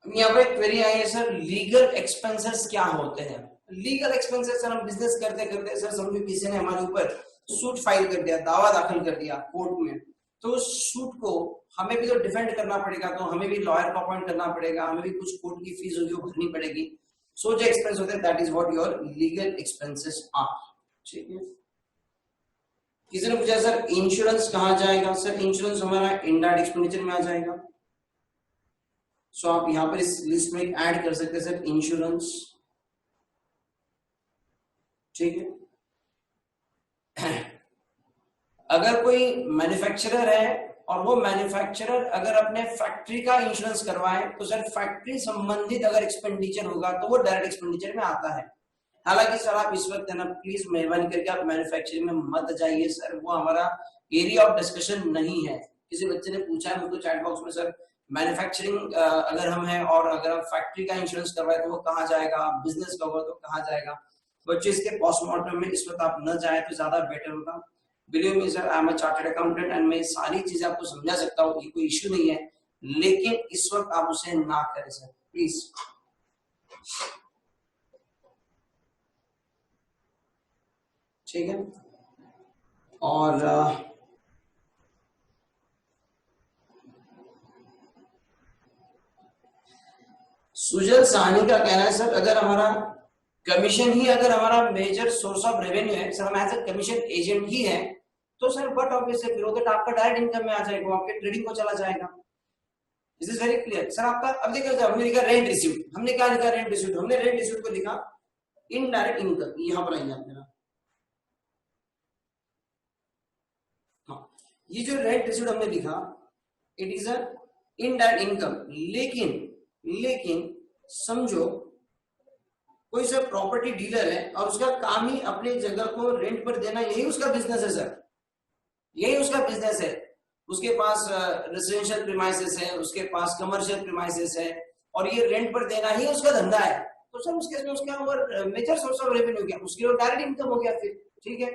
यहाँ पे क्वेरी आई है सर, लीगल एक्सपेंसेस क्या होते हैं। लीगल एक्सपेंसेस सर, हम बिजनेस करते करते सर समझो किसी ने हमारे ऊपर सूट फाइल कर दिया, दावा दाखिल कर दिया कोर्ट में, तो उस सूट को हमें भी तो डिफेंड करना पड़ेगा, तो हमें भी लॉयर को अपॉइंट करना पड़ेगा, हमें भी कुछ कोर्ट की फीस होगी वो भरनी पड़ेगी। सो जो एक्सपेंस होते हैं that is what your legal expenses are, ठीक है। किसी ने पूछा सर इंश्योरेंस कहाँ जाएगा, सर इंश्योरेंस हमारा इनडायरेक्ट एक्सपेंडिचर में आ जाएगा। सो आप यहां पर इस लिस्ट में ऐड कर सकते हैं सर इंश्योरेंस, ठीक है। अगर कोई मैन्युफैक्चरर है और वो मैन्युफैक्चरर अगर अपने फैक्ट्री का इंश्योरेंस करवाए तो सर फैक्ट्री संबंधित अगर एक्सपेंडिचर होगा तो वो डायरेक्ट एक्सपेंडिचर में आता है। हालांकि सर आप इस वक्त है ना प्लीज मेहरबानी करके आप मैन्युफैक्चरिंग में मत जाइए सर, वो हमारा एरिया ऑफ डिस्कशन नहीं है। किसी बच्चे ने पूछा है मुझको चैट बॉक्स में सर मैन्युफैक्चरिंग अगर हम है और अगर हम फैक्ट्री का इंश्योरेंस करवाए तो वो कहाँ जाएगा, बिजनेस का होगा तो कहाँ जाएगा। बच्चे इसके पोस्टमार्टम में इस वक्त आप न जाए तो ज्यादा बेटर होगा। Believe me sir, I am a chartered accountant and मैं सारी चीजें आपको समझा सकता हूँ, ये कोई इश्यू नहीं है, लेकिन इस वक्त आप उसे ना करें सर प्लीज। ठीक है। और सुजल साहनी का कहना है सर अगर हमारा कमीशन ही अगर हमारा मेजर सोर्स ऑफ रेवेन्यू है सर, हम एज ए कमीशन एजेंट ही है तो सर बट ऑब्वियसली फिर तो आपका डायरेक्ट इनकम में आ जाएगा, आपके ट्रेडिंग को चला जाएगा। This is very clear sir. आपका अब देखिए हमने लिखा रेंट रिसीव्ड, हमने क्या लिखा रेंट रिसीव्ड, हमने रेंट रिसीव्ड को लिखा इनडायरेक्ट इनकम, यहां पर आइए आप मेरा, हाँ ये जो रेंट रिसीव्ड हमने लिखा it is a indirect income. लेकिन समझो कोई सर प्रॉपर्टी डीलर है और उसका काम ही अपने जगह को रेंट पर देना, यही उसका बिजनेस है सर, यही उसका बिजनेस है। उसके पास रेसिडेंशियल प्रीमाइसेस है, उसके पास कमर्शियल प्रीमाइसेस है, और ये रेंट पर देना ही उसका धंधा है, तो सर उसके में उसका और मेजर सोर्स ऑफ रेवेन्यू क्या, उसकी और डायरेक्ट इनकम हो गया फिर। ठीक है,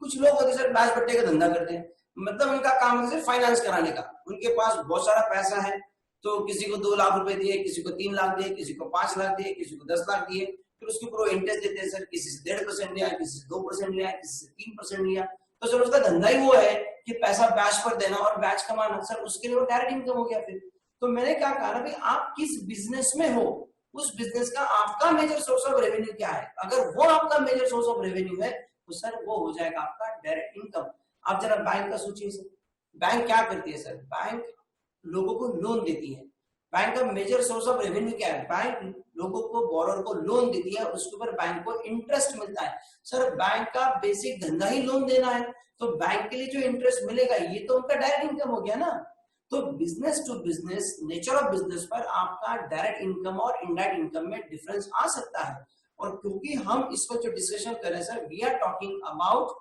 कुछ लोग होते सर ब्याज पट्टे का धंधा करते हैं, मतलब उनका काम है सिर्फ फाइनेंस कराने का, उनके पास बहुत सारा पैसा है, तो किसी को 2 लाख रुपए दिए, किसी को 3 लाख दिए, किसी को 5 लाख दिए, किसी को 10 लाख दिए, फिर उसके ऊपर इंटरेस्ट देते हैं सर, किसी से 1.5% लिया, किसी से 2% लिया, किसी से 3% लिया, तो सर उसका धंधा ही वो है कि पैसा ब्याज पर देना और ब्याज कमाना, सर उसके लिए वो डायरेक्ट इनकम हो गया फिर। तो मैंने क्या कहा ना भाई, आप किस बिजनेस में हो, उस बिजनेस का आपका मेजर सोर्स ऑफ रेवेन्यू क्या है, अगर वो आपका मेजर सोर्स ऑफ रेवेन्यू है तो सर वो हो जाएगा आपका डायरेक्ट इनकम। आप जरा बैंक का सोचिए सर, बैंक क्या करती है सर, बैंक लोगों को लोन देती है, बैंक का मेजर सोर्स ऑफ रेवेन्यू क्या है, बैंक लोगों को बोरोर को लोन देती है, उसके ऊपर बैंक को इंटरेस्ट मिलता है। सर बैंक का बेसिक धंधा ही लोन देना है, तो बैंक के लिए जो इंटरेस्ट मिलेगा ये तो उनका डायरेक्ट इनकम हो गया ना। तो business to business, nature of business पर आपका डायरेक्ट इनकम और इनडायरेक्ट इनकम में डिफरेंस आ सकता है। और क्योंकि हम इसको जो डिस्कशन कर रहे हैं sir, we are talking about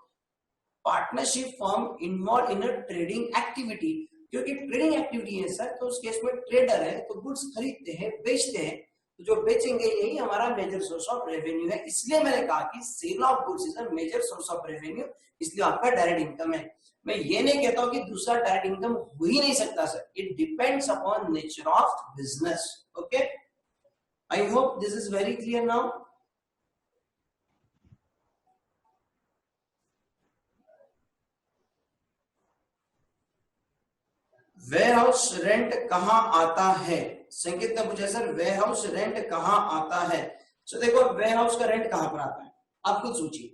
partnership firm involve in a trading activity, क्योंकि ट्रेडिंग एक्टिविटी है सर, तो उस केस में ट्रेडर है तो गुड्स खरीदते हैं बेचते हैं, तो जो बेचेंगे यही हमारा मेजर सोर्स ऑफ रेवेन्यू है। इसलिए मैंने कहा कि sale of goods is a major source of revenue, इसलिए आपका डायरेक्ट इनकम है। मैं ये नहीं कहता हूं कि दूसरा डायरेक्ट इनकम हो ही नहीं सकता sir, it depends upon nature of business. Okay, I hope this is very clear now. Warehouse rent कहां आता है, संकेत ने पूछा सर वेयरहाउस रेंट कहां आता है। तो देखो वेयरहाउस का रेंट कहां पर आता है, आप खुद सोचिए।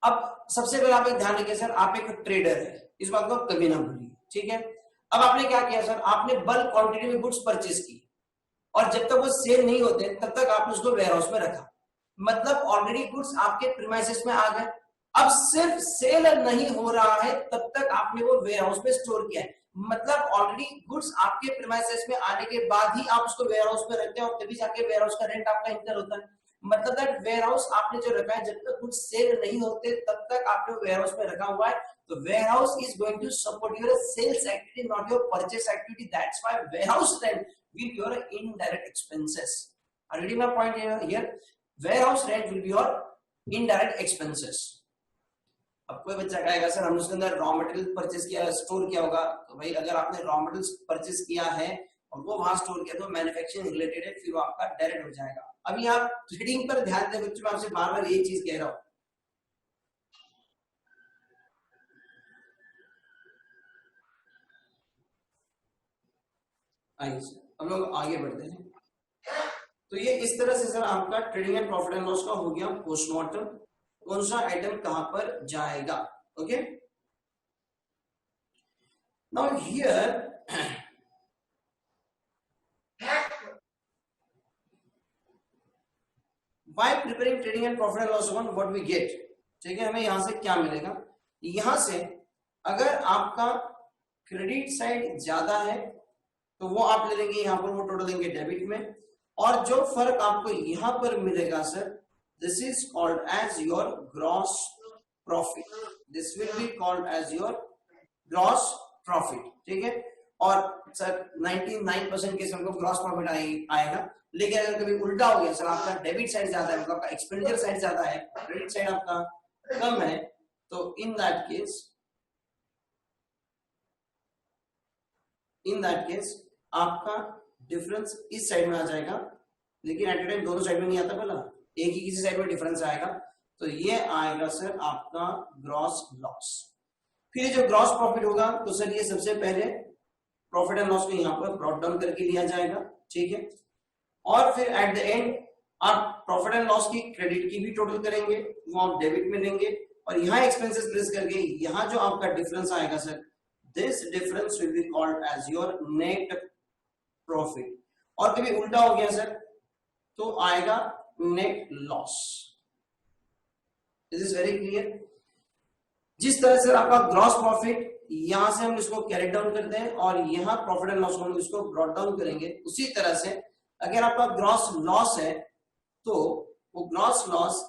अब सबसे पहले आप एक ध्यान रखिए सर, आप एक ट्रेडर है, इस बात को कभी ना भूलिए। ठीक है, अब आपने क्या किया सर, आपने बल्क क्वांटिटी में गुड्स परचेज की, और जब तक वो सेल नहीं होते तब तक आपने उसको वेयरहाउस में रखा, मतलब ऑलरेडी गुड्स आपके प्रीमाइसेस में आ गए। अब सिर्फ सेल नहीं हो रहा है तब तक आपने वो वेयरहाउस में स्टोर किया है, मतलब ऑलरेडी गुड्स आपके प्रीमाइसेस में आने के बाद ही आप उसको वेयरहाउस में रखते हैं, और तभी जाके वेयरहाउस का रेंट आपका इंकर होता है। मतलब दैट वेयरहाउस आपने जो रखा है, जब तक गुड्स सेल नहीं होते तब तक आपने वेयरहाउस में रखा हुआ है, तो warehouse is going to support your sales activity, not your purchase activity. That's why warehouse rent will be your indirect expenses. Are you getting my point here? Warehouse rent will be your indirect expenses. अब कोई बच्चा कहेगा सर हमने उसके अंदर रॉ मटेरियल परचेस किया, स्टोर किया होगा, तो भाई अगर आपने रॉ मटेरियल परचेस किया है और वो वहां स्टोर किया तो मैन्युफैक्चरिंग रिलेटेड है, फिर वो आपका डायरेक्ट हो जाएगा। अभी आप ट्रेडिंग पर ध्यान दें बच्चों, मैं आपसे बार बार ये चीज कह रहा हूं। आइए हम लोग आगे बढ़ते हैं। तो ये इस तरह से सर आपका trading and profit and loss का हो गया पोस्टमार्टम, कौन सा आइटम कहां पर जाएगा। Okay, now here by preparing trading and profit and loss account what we get. ठीक है, हमें यहां से क्या मिलेगा, यहां से अगर आपका क्रेडिट साइड ज्यादा है तो वो आप ले लेंगे, यहां पर वो टोटल लेंगे डेबिट में, और जो फर्क आपको यहां पर मिलेगा sir, this is called as your gross profit, this will be called as your gross profit. ठीक है, और सर 99% केस हमको ग्रॉस प्रॉफिट आएगा, लेकिन अगर कभी उल्टा हो गया सर, आपका डेबिट साइड ज्यादा है, मतलब आपका एक्सपेंडिचर साइड ज्यादा है, क्रेडिट साइड आपका कम है, तो इन दैट केस आपका डिफरेंस इस साइड में आ जाएगा, लेकिन एट टाइम दोनों साइड में नहीं आता, भला एक ही किसी साइड में डिफरेंस आएगा, तो ये आएगा सर आपका ग्रॉस लॉस। फिर ये जो ग्रॉस प्रॉफिट होगा तो सर ये सबसे पहले प्रॉफिट एंड लॉस को यहाँ पर ब्रॉट डाउन करके लिया जाएगा। ठीक है, और फिर एट द एंड आप प्रॉफिट एंड लॉस की क्रेडिट की भी टोटल करेंगे, वो आप डेबिट में लेंगे, और यहाँ एक्सपेंसेस प्लेस करके यहाँ जो आपका डिफरेंस आएगा sir, this difference will be called as your net profit. और कभी उल्टा हो गया सर तो आएगा net loss. This is very clear. जिस तरह से आपका ग्रॉस प्रॉफिट यहां से हम इसको कैरी डाउन करते हैं और यहाँ प्रॉफिट एंड लॉस को हम इसको ब्रॉट डाउन करेंगे, उसी तरह से अगर आपका ग्रॉस लॉस है तो वो ग्रॉस लॉस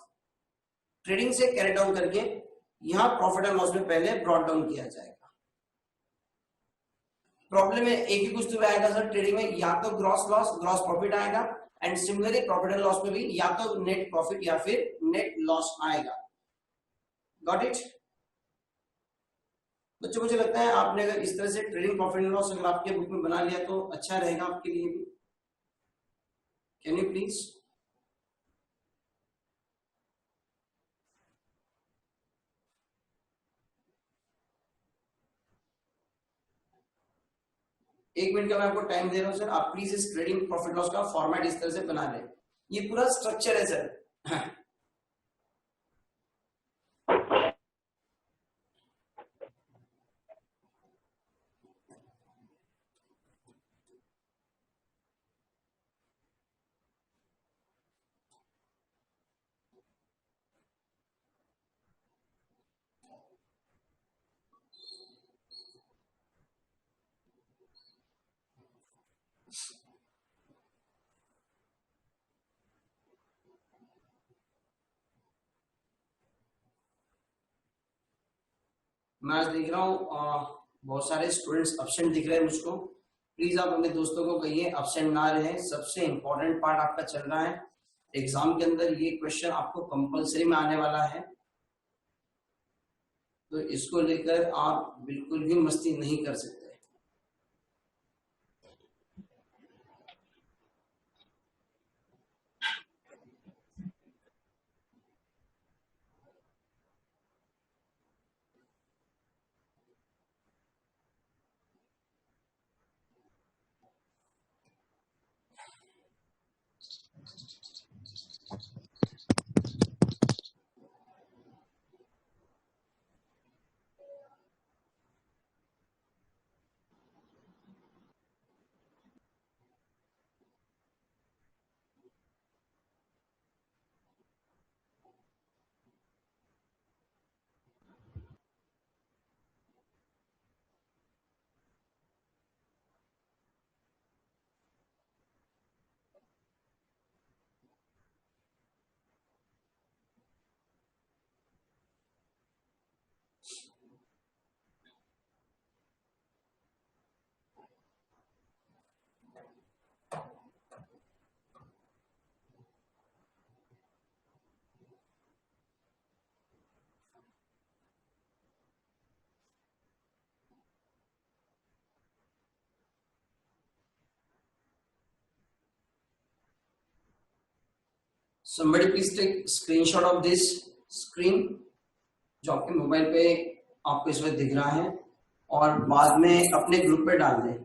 ट्रेडिंग से कैरी डाउन करके यहाँ प्रॉफिट एंड लॉस में पहले ब्रॉट डाउन किया जाएगा। प्रॉब्लम है एक ही कुछ तो आएगा सर ट्रेडिंग में, या तो ग्रॉस लॉस ग्रॉस प्रॉफिट आएगा, and similarly profit and loss में भी या तो नेट प्रॉफिट या फिर नेट लॉस आएगा। गॉट इट बच्चों? मुझे लगता है आपने अगर इस तरह से ट्रेडिंग प्रॉफिट एंड लॉस अगर आपके बुक में बना लिया तो अच्छा रहेगा आपके लिए भी। Can you please? एक मिनट का मैं आपको टाइम दे रहा हूं सर, आप प्लीज इस ट्रेडिंग प्रॉफिट लॉस का फॉर्मेट इस तरह से बना लें। ये पूरा स्ट्रक्चर है सर। मैं आज देख रहा हूँ बहुत सारे स्टूडेंट्स अब्सेंट दिख रहे हैं मुझको। प्लीज आप अपने दोस्तों को कहिए अब्सेंट ना रहे। सबसे इंपॉर्टेंट पार्ट आपका चल रहा है, एग्जाम के अंदर ये क्वेश्चन आपको कंपलसरी में आने वाला है, तो इसको लेकर आप बिल्कुल भी मस्ती नहीं कर सकते। somebody please take screenshot of this screen जो आपके मोबाइल पे आपको इस वक्त दिख रहा है, और बाद में अपने ग्रुप पे डाल दें।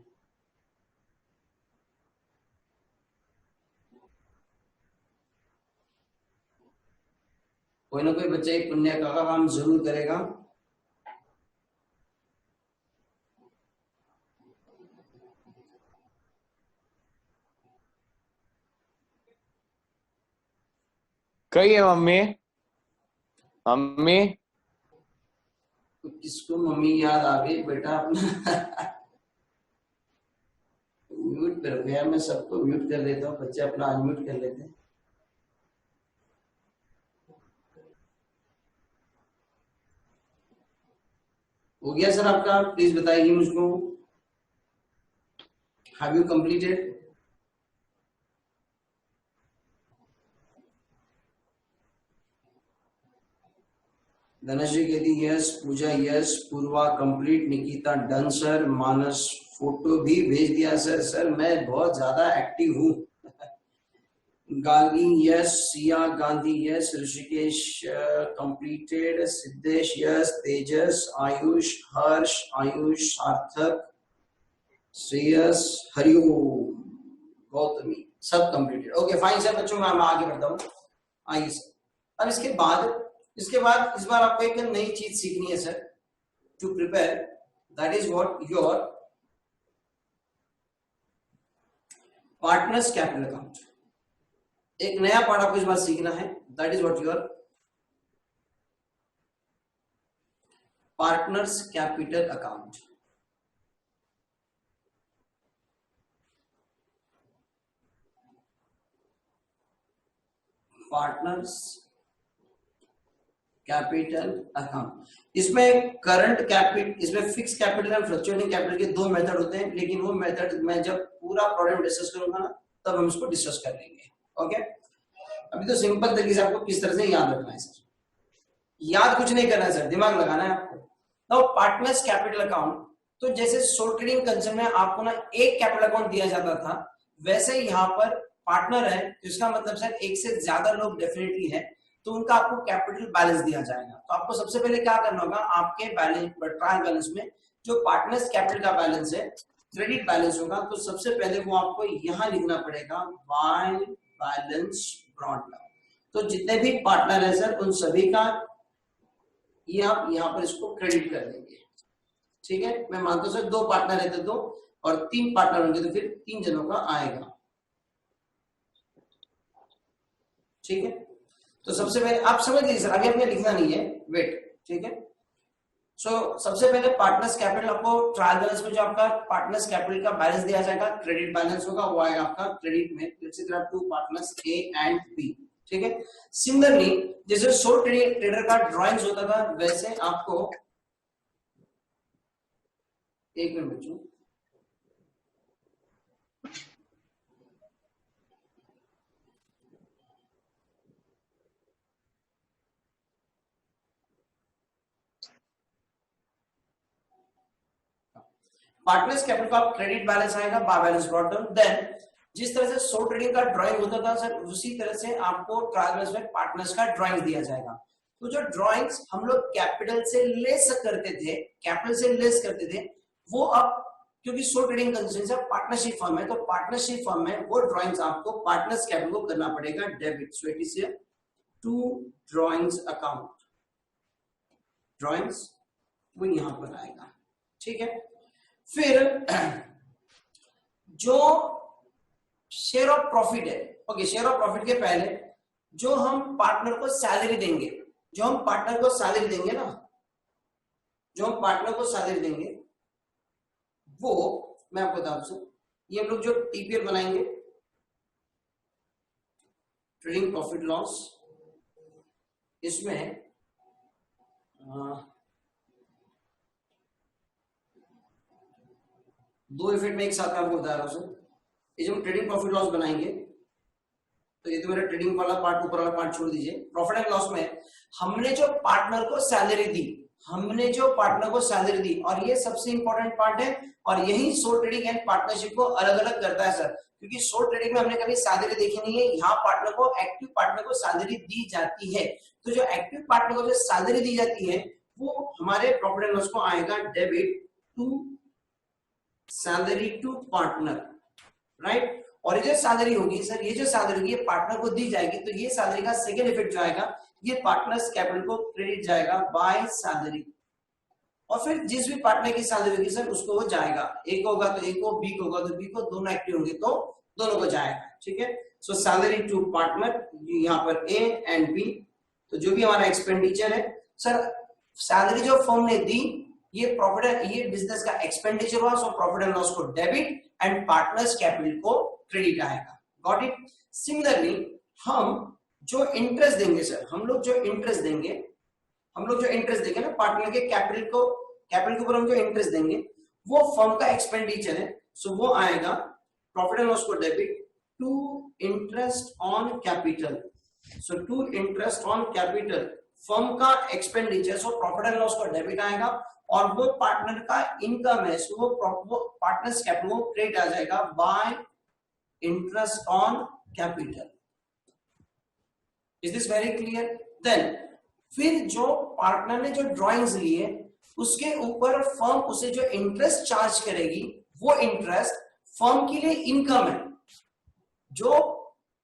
कोई ना कोई बच्चा एक पुण्य का काम जरूर करेगा। कही है मम्मी? मम्मी तो किसको मम्मी याद आ गई बेटा अपना? म्यूट कर गया, मैं सबको म्यूट कर देता हूँ, बच्चे अपना अनम्यूट कर लेते हैं। हो गया सर आपका? प्लीज बताइए मुझको, हैव यू कंप्लीटेड? धनश्री कहती yes, Pooja yes, Purva complete, Nikita done sir, Manas photo भी भेज दिया सर। सर मैं बहुत ज्यादा एक्टिव हूँ। Gandhi yes, Siya Gandhi yes, Rishikesh completed, Siddhesh yes, Tejas, Ayush, Harsh, Ayush, Sarthak, Shreyas, Hariom, Gautami, सब कंप्लीटेड। Okay fine sir. बच्चों मैं आगे बढ़ता हूँ, आइए सर। अब इसके बाद इस बार आपको एक नई चीज सीखनी है sir, to prepare, that is what your partners capital account. एक नया पार्ट आपको इस बार सीखना है, that is what your partners capital account. Partners capital account. इसमें करंट कैपिटल, इसमें fix capital and fluctuating capital के दो मेथड होते हैं, लेकिन वो मेथड मैं जब पूरा प्रॉब्लम डिस्कस करूंगा ना तब हम इसको डिस्कस कर लेंगे। ओके, अभी तो सिंपल तरीके से आपको किस तरह से याद रखना है सर, याद कुछ नहीं करना है सर, दिमाग लगाना है आपको। नाउ पार्टनर्स कैपिटल अकाउंट, तो जैसे सोल ट्रेडिंग कंसर्न में आपको ना एक कैपिटल अकाउंट दिया जाता था, वैसे यहाँ पर पार्टनर है तो इसका मतलब सर एक से ज्यादा लोग डेफिनेटली है, तो उनका आपको कैपिटल बैलेंस दिया जाएगा। तो आपको सबसे पहले क्या करना होगा, आपके बैलेंस ट्रायल बैलेंस में जो पार्टनर्स कैपिटल का बैलेंस है, क्रेडिट बैलेंस होगा, तो सबसे पहले वो आपको यहाँ लिखना पड़ेगा बाय बैलेंस ब्रॉट डाउन। तो जितने भी पार्टनर है सर उन सभी का ये आप यहाँ पर इसको क्रेडिट कर देंगे। ठीक है, मैं मानता हूं सर 2 पार्टनर है तो 2 और 3 पार्टनर होंगे तो फिर 3 जनों का आएगा। ठीक है, तो सबसे पहले आप समझ लीजिए सर, आगे आपने लिखना नहीं है, वेट। ठीक है, सो सबसे पहले पार्टनर्स कैपिटल, आपको ट्रायल बैलेंस में जो आपका पार्टनर्स कैपिटल का बैलेंस दिया जाएगा, क्रेडिट बैलेंस होगा, वो आएगा आपका क्रेडिट में। Let's say 2 partners A and B. ठीक है, सिमिलरली जैसे सोल ट्रेडर का ड्राइंग्स होता था, वैसे आपको एक मिनट बच्चों, पार्टनर्स कैपिटल का क्रेडिट बैलेंस आएगा, by balance brought down. Then जिस तरह से सोल ट्रेडिंग का ड्राइंग होता था सर, उसी तरह से आपको ट्रायल बैलेंस में पार्टनर्स का ड्राइंग दिया जाएगा। तो जो ड्राइंग्स हम लोग कैपिटल से लेस करते थे, कैपिटल से लेस करते थे, वो अब क्योंकि सोल ट्रेडिंग कंसर्न से पार्टनरशिप फर्म है, तो पार्टनरशिप फर्म में वो ड्राइंग्स आपको पार्टनर्स कैपिटल को करना पड़ेगा debit. So it is to drawings account, drawings वो यहां पर आएगा। ठीक है, फिर जो शेयर ऑफ प्रॉफिट है, ओके, शेयर ऑफ प्रॉफिट के पहले जो हम पार्टनर को सैलरी देंगे, जो हम पार्टनर को सैलरी देंगे ना, जो हम पार्टनर को सैलरी देंगे वो मैं आपको बता दूं, ये हम लोग जो टीपीएल बनाएंगे, ट्रेडिंग प्रॉफिट लॉस, इसमें दो इफेक्ट में एक साथ आपको बता रहा हूं सर। ये जो हम ट्रेडिंग प्रॉफिट लॉस बनाएंगे, तो ये तो मेरा ट्रेडिंग वाला पार्ट, ऊपर वाला पार्ट छोड़ दीजिए। प्रॉफिट एंड लॉस में हमने जो पार्टनर को सैलरी दी, हमने जो पार्टनर को सैलरी दी, और ये सबसे इंपॉर्टेंट पार्ट है, और यही सोल ट्रेडिंग एंड पार्टनरशिप को अलग अलग करता है सर। क्योंकि सोल ट्रेडिंग में हमने कभी सैलरी देखी नहीं है, यहाँ पार्टनर को, एक्टिव पार्टनर को सैलरी दी जाती है। तो जो एक्टिव पार्टनर को जो सैलरी दी जाती है वो हमारे प्रॉफिट एंड लॉस को आएगा debit to salary to partner, right. और ये जो सैलरी होगी सर, ये जो सैलरी होगी ये पार्टनर को दी जाएगी, तो ये सैलरी का सेकेंड इफेक्ट जो आएगा, ये पार्टनर्स कैपिटल को क्रेडिट जाएगा बाय सैलरी। और फिर जिस भी पार्टनर की सैलरी होगी सर उसको वो जाएगा, ए को होगा तो ए को, बी को होगा तो बी को, दोनों एक्टिव होंगे तो दोनों को जाएगा। ठीक है, सो सैलरी टू पार्टनर, यहाँ पर ए एंड बी। तो जो भी हमारा एक्सपेंडिचर है सर, सैलरी जो फर्म ने दी, ये प्रॉफिट, ये बिजनेस का एक्सपेंडिचर हुआ, सो प्रॉफिट एंड लॉस को डेबिट एंड पार्टनर्स कैपिटल को क्रेडिट आएगा। Got it. सिमिलरली हम जो इंटरेस्ट देंगे सर, हम लोग जो इंटरेस्ट देंगे ना पार्टनर के कैपिटल के ऊपर हम जो इंटरेस्ट देंगे वो फर्म का एक्सपेंडिचर है, सो वो आएगा प्रॉफिट एंड लॉस को debit to interest on capital. So to interest on capital, firm का expenditure, so profit and loss को डेबिट आएगा, और वो पार्टनर का इनकम है, सो वो पार्टनर्स कैपिटल को क्रेडिट आ जाएगा by interest on capital. Is this very clear? Then फिर जो पार्टनर ने जो ड्राइंग्स लिए उसके ऊपर फर्म उसे जो इंटरेस्ट चार्ज करेगी, वो इंटरेस्ट फर्म के लिए इनकम है। जो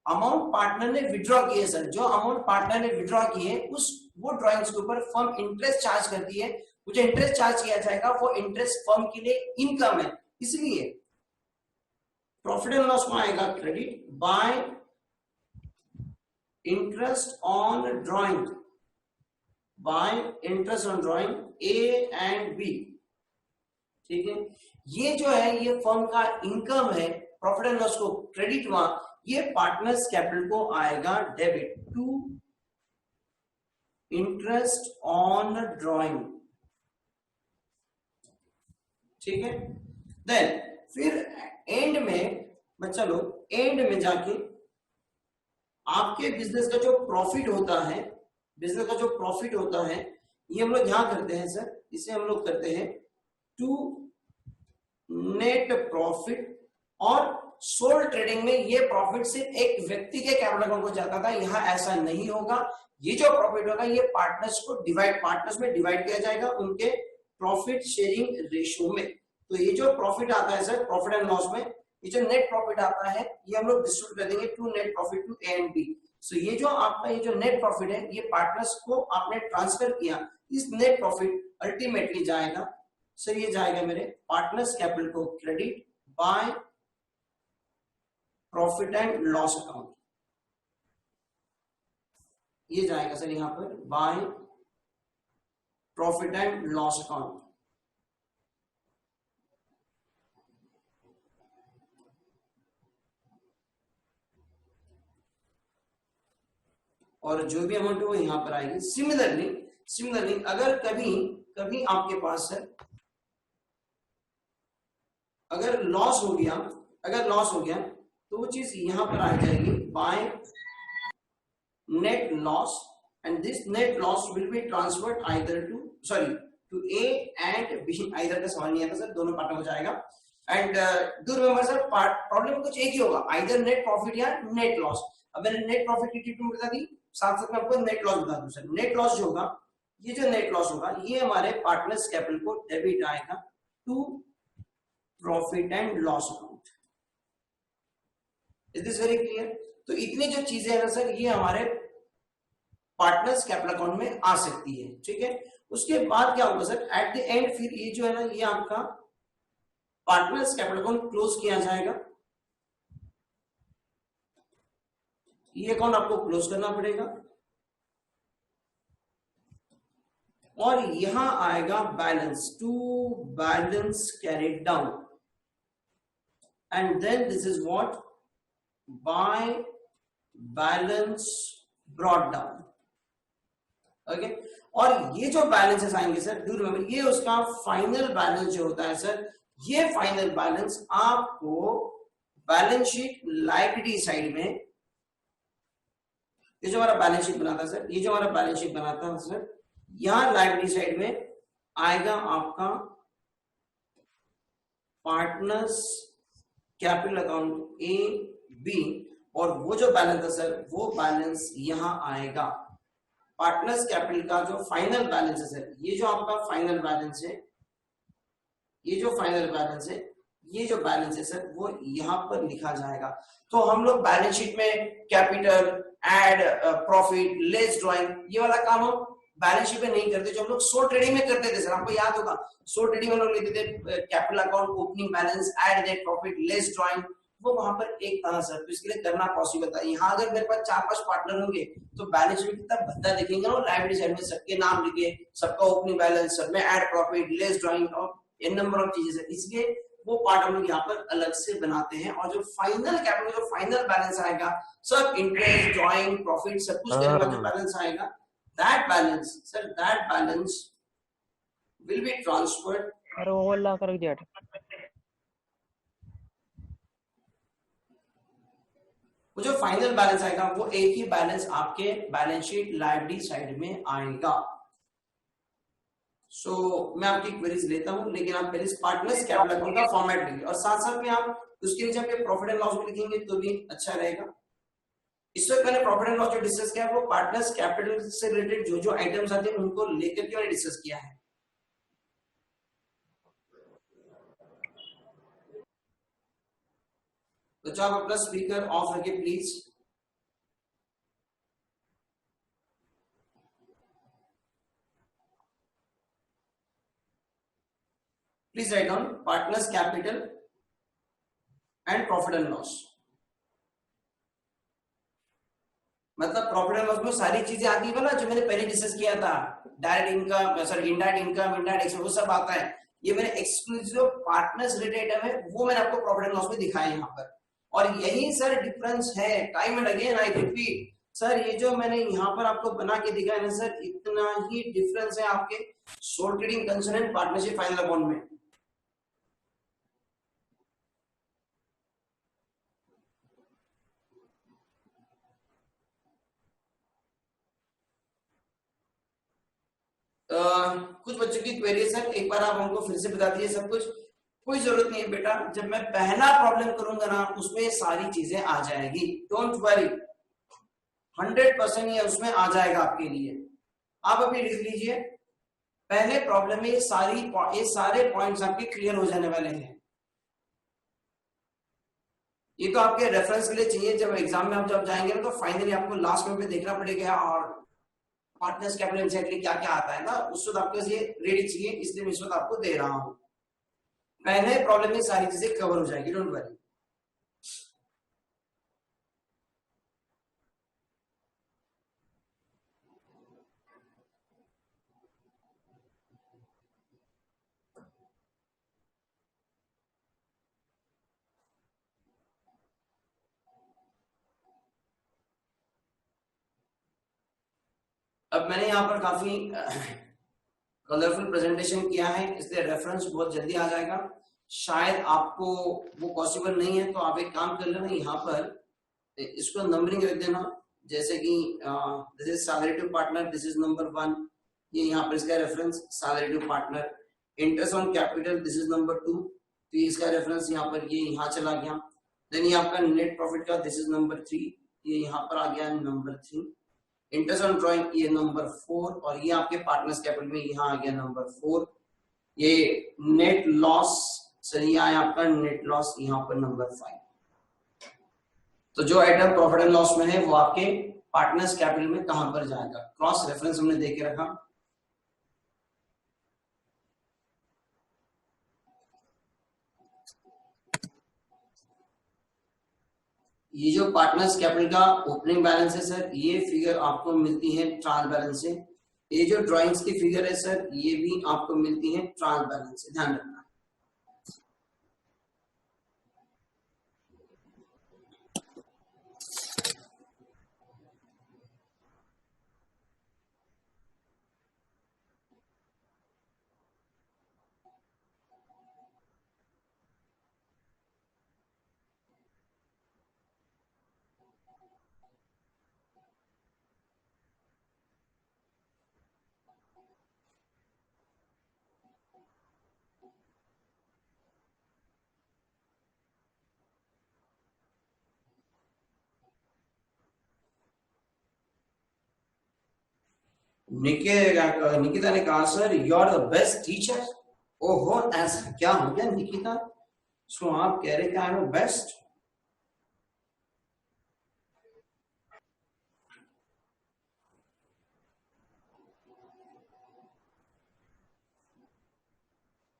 अमाउंट पार्टनर ने विड्रॉ किए सर, जो अमाउंट पार्टनर ने विड्रॉ किए वो ड्राइंग्स के ऊपर फर्म इंटरेस्ट चार्ज करती है, वो जो इंटरेस्ट चार्ज किया जाएगा वो इंटरेस्ट फर्म के लिए इनकम है। इसलिए प्रॉफिट एंड लॉस में आएगा credit by interest on drawing, by interest on drawing A and B. ठीक है, ये जो है ये फर्म का इनकम है, प्रॉफिट एंड लॉस को क्रेडिट हुआ, ये पार्टनर्स कैपिटल को आएगा debit to interest on drawing, ठीक है। देन फिर एंड में बच्चा लोग, एंड में जाके आपके बिजनेस का जो प्रॉफिट होता है, बिजनेस का जो प्रॉफिट होता है, ये हम लोग यहां करते हैं सर, इसे हम लोग करते हैं टू नेट प्रॉफिट। और सोल ट्रेडिंग में ये प्रॉफिट सिर्फ एक व्यक्ति के कैपिटल अकाउंट को जाता था, यहाँ ऐसा नहीं होगा। ये जो प्रॉफिट होगा ये पार्टनर्स में डिवाइड किया जाएगा उनके प्रॉफिट शेयरिंग रेशियो में। तो ये जो प्रॉफिट आता है सर प्रॉफिट एंड लॉस में, ये जो नेट प्रॉफिट आता है ये हम लोग डिस्ट्रीब्यूट कर देंगे to net profit to A and B. So ये जो आपका ये जो नेट प्रॉफिट है ये पार्टनर्स को आपने ट्रांसफर किया, इस नेट प्रॉफिट अल्टीमेटली जाएगा सर, ये जाएगा मेरे पार्टनर्स कैपिटल को credit by profit and loss account. ये जाएगा सर यहां पर by profit and loss account. और जो भी अमाउंट है वो यहां पर आएगी। सिमिलरली अगर कभी आपके पास है अगर लॉस हो गया तो वो चीज यहां पर आ जाएगी by net loss, and this net loss will be transferred either to A and B. Either का सवाल नहीं आता सर, दोनों पार्ट हो जाएगा। And do remember sir, problem कुछ एक ही होगा, आइदर नेट प्रॉफिट या नेट लॉस। अब मैंने नेट प्रॉफिट की ट्रीटमेंट बता दी, साथ साथ में आपको नेट लॉस बता दूं सर। नेट लॉस जो होगा, ये जो नेट लॉस होगा ये हमारे पार्टनर्स कैपिटल को डेबिट आएगा to profit and loss account. Is this very clear? तो इतनी जो चीजें है ना सर ये हमारे पार्टनर्स कैपिटल अकाउंट में आ सकती है, ठीक है। उसके बाद क्या होगा सर, एट द एंड फिर ये जो है ना ये आपका पार्टनर्स कैपिटल अकाउंट क्लोज किया जाएगा। ये अकाउंट आपको क्लोज करना पड़ेगा और यहां आएगा balance to balance carried down, and then this is what by balance brought down. Okay, और ये जो बैलेंसेस आएंगे सर, डू रिमेंबर ये उसका फाइनल बैलेंस जो होता है सर, ये फाइनल बैलेंस आपको बैलेंस शीट लायबिलिटी साइड में, ये जो हमारा बैलेंस शीट बनाता है सर, ये जो हमारा बैलेंस शीट बनाता है सर, यहां लायबिलिटी साइड में आएगा आपका partners capital account A B, और वो जो बैलेंस है सर वो बैलेंस यहां आएगा पार्टनर्स कैपिटल का जो फाइनल बैलेंस है सर, ये जो आपका फाइनल बैलेंस है, ये जो फाइनल बैलेंस है, ये जो बैलेंस है सर वो यहां पर लिखा जाएगा। तो हम लोग बैलेंस शीट में capital add profit less drawing ये वाला काम हम बैलेंस शीट में नहीं करते, जो हम लोग सो ट्रेडिंग में करते थे सर, आपको याद होगा। सो ट्रेडिंग में लोग लिखते थे capital account opening balance add net profit less drawing, वो वहां पर एक था सर, तो इसके लिए करना पॉसिबल था। यहाँ अगर मेरे पास 4-5 पार्टनर होंगे तो बैलेंस शीट कितना भद्दा दिखेंगे ना, लायबिलिटी साइड में सबके नाम लिखे, सबका ओपनिंग बैलेंस, सब में ऐड प्रॉफिट लेस ड्राइंग और एन नंबर ऑफ चीजें, इसलिए वो पार्ट हम लोग यहाँ पर अलग से बनाते हैं। और जो फाइनल कैपिटल जो फाइनल बैलेंस आएगा सब इंटरेस्ट ड्राइंग प्रॉफिट सब कुछ करने का जो बैलेंस आएगा, that balance will be transferred. अरे वो ला कर दिया। वो जो फाइनल बैलेंस आएगा वो एक ही बैलेंस आपके बैलेंस शीट लायबिलिटी साइड में आएगा। सो मैं आपकी क्वेरीज लेता हूं, लेकिन आप पहले पार्टनर्स कैपिटल अकाउंट का फॉर्मेट लिखिए और साथ साथ में आप उसके नीचे आपके प्रॉफिट एंड लॉस भी लिखेंगे तो भी अच्छा रहेगा। इस वक्त मैंने प्रॉफिट एंड लॉस जो डिस्कस किया वो पार्टनर्स कैपिटल से रिलेटेड जो जो आइटम्स आते हैं उनको लेकर के मैंने डिस्कस किया है। तो आप अपना स्पीकर ऑफ रखिए please. Please write down partners capital and profit and loss. मतलब प्रॉफिट एंड लॉस में सारी चीजें आती है ना जो मैंने पहले डिस्कस किया था, direct income sorry indirect income indirect expense वो सब आता है। ये मैंने एक्सक्लूसिव पार्टनर्स रिलेटेड है वो मैंने आपको प्रॉफिट एंड लॉस में दिखाया यहाँ पर। और यही सर डिफरेंस है, time and again I repeat sir ये जो मैंने यहाँ पर आपको बना के दिखाया ना सर, इतना ही डिफरेंस है आपके sole trading concern and partnership final account में। कुछ बच्चों की क्वेरी सर, एक बार आप हमको फिर से बता दीजिए सब कुछ। कोई जरूरत नहीं है बेटा, जब मैं पहला प्रॉब्लम करूंगा ना उसमें ये सारी चीजें आ जाएगी, डोंट वरी, 100% ये उसमें आ जाएगा आपके लिए। आप अभी लिख लीजिए, पहले प्रॉब्लम में ये सारे पॉइंट्स आपके क्लियर हो जाने वाले हैं। ये तो आपके रेफरेंस के लिए चाहिए, जब एग्जाम में आप जब जाएंगे ना तो फाइनली आपको लास्ट में देखना पड़ेगा और पार्टनर्स कैपिटल एग्जैक्टली क्या क्या आता है ना, उस वक्त आपको ये रेडी चाहिए, इसलिए मैं इस वक्त आपको दे रहा हूं। पहले प्रॉब्लम में सारी चीजें कवर हो जाएगी, डोंट वरी। अब मैंने यहाँ पर काफी कलरफुल प्रेजेंटेशन किया है, इसलिए रेफरेंस बहुत जल्दी आ जाएगा। शायद आपको वो पॉसिबल नहीं है तो आप एक काम कर लेना, यहाँ पर इसको नंबरिंग रख देना, जैसे कि this is salary to partner, this is number 1, ये यहाँ पर इसका reference salary to partner. Interest on capital this is number 2, तो ये इसका रेफरेंस यहाँ पर ये यहाँ चला गया। देन ये आपका नेट प्रॉफिट का दिस इज नंबर 3, ये यहाँ पर आ गया नंबर 3। इंटरेस्ट ऑन ड्रॉइंग ये नंबर 4, और ये आपके पार्टनर्स कैपिटल में यहाँ आ गया नंबर 4। ये नेट लॉस सर, ये आया आपका नेट लॉस यहाँ पर नंबर 5। तो जो आइटम प्रॉफिट एंड लॉस में है वो आपके पार्टनर्स कैपिटल में कहां पर जाएगा, क्रॉस रेफरेंस हमने दे के रखा। ये जो पार्टनर्स कैपिटल का ओपनिंग बैलेंस है सर, ये फिगर आपको मिलती है ट्रायल बैलेंस से। ये जो ड्राइंग्स की फिगर है सर, ये भी आपको मिलती है ट्रायल बैलेंस से, ध्यान रखना। निकिता ने कहा sir you are the best teacher. ओहो, ऐसा क्या हो गया निकिता, सो आप कह रहे क्या बेस्ट?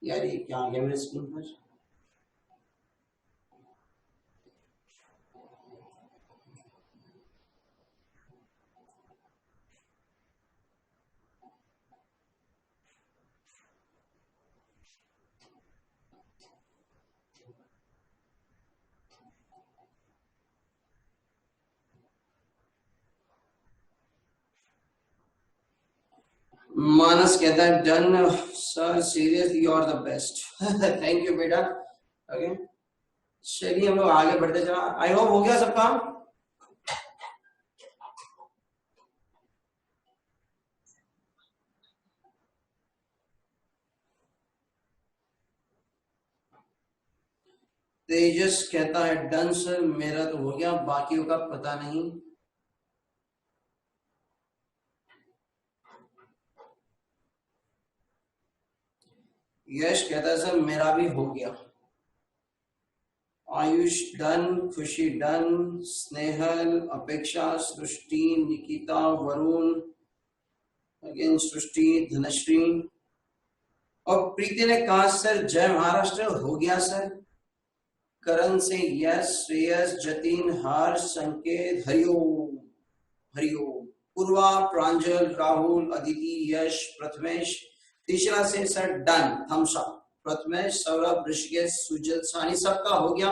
यार ये क्या आ गया मेरे स्क्रीन पर? मानस कहता है done sir, seriously you are the best. Thank you बेटा। ओके चलिए हम लोग आगे बढ़ते चला, आई होप हो गया सब काम। तेजस कहता है डन सर, मेरा तो हो गया, बाकियों का पता नहीं। यश कहता है सर मेरा भी हो गया। आयुष डन, खुशी डन, स्नेहल, अपेक्षा, सृष्टि, निकिता, वरुण, अगेन सृष्टि, धनश्री और प्रीति ने कहा सर जय महाराष्ट्र, हो गया सर। करण से यस, श्रेयस, जतिन, हर्ष, संकेत, हरिओम हरिओम, पूर्वा, प्रांजल, राहुल, अदिति, यश, प्रथमेश, तीसरा से sir done, thumbs up. Prathamesh, Saurabh, Rishikesh, Sujal, Sani सबका हो गया।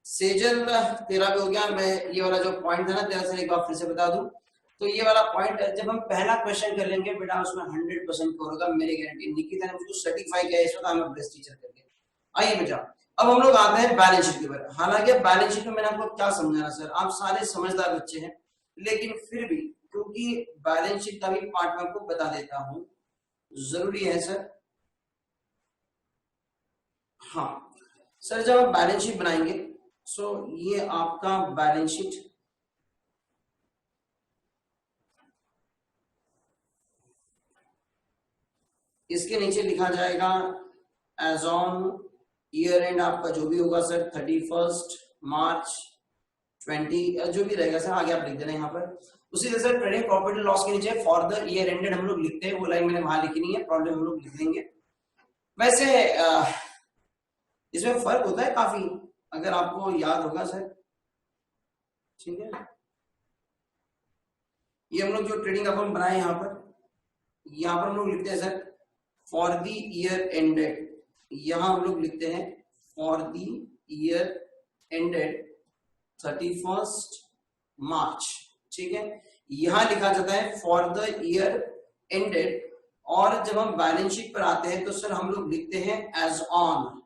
सेजल तेरा भी हो गया। मैं ये वाला जो पॉइंट था ना तेरा से एक बार फिर से बता दूं, तो ये वाला पॉइंट जब हम पहला क्वेश्चन कर लेंगे बेटा उसमें 100% कवर होगा, मेरी गारंटी। निकिता ने मुझको सर्टिफाई किया इसमें, आई एम बेस्ट टीचर करके। आइए बेटा अब हम लोग आते हैं बैलेंस शीट के ऊपर। हालांकि बैलेंस शीट में मैंने आपको क्या समझाना सर, आप सारे समझदार बच्चे हैं, लेकिन फिर भी क्योंकि बैलेंस शीट का भी पार्ट मैं आपको बता देता हूं, जरूरी है सर। हाँ सर, जब आप बैलेंस शीट बनाएंगे, सो ये आपका बैलेंस शीट, इसके नीचे लिखा जाएगा एज ऑन ईयर एंड आपका जो भी होगा सर 31 मार्च 20 जो भी रहेगा सर, आगे आप लिख देना यहाँ पर। उसी तरह से ट्रेडिंग प्रॉफिट लॉस के नीचे फॉर द ईयर एंडेड हम लोग लिखते हैं, वो लाइन मैंने वहां लिखी नहीं है, प्रॉब्लम हम लोग लिख देंगे। वैसे इसमें फर्क होता है काफी, अगर आपको याद होगा सर, ठीक है। ये हम लोग जो ट्रेडिंग अकाउंट बनाए यहाँ पर हम लोग लिखते हैं sir for the year ended, यहां हम लोग लिखते हैं फॉर द ईयर एंडेड 31 मार्च, ठीक है। यहां लिखा जाता है फॉर द ईयर एंडेड, और जब हम बैलेंस शीट पर आते हैं तो सर हम लोग लिखते हैं एज ऑन।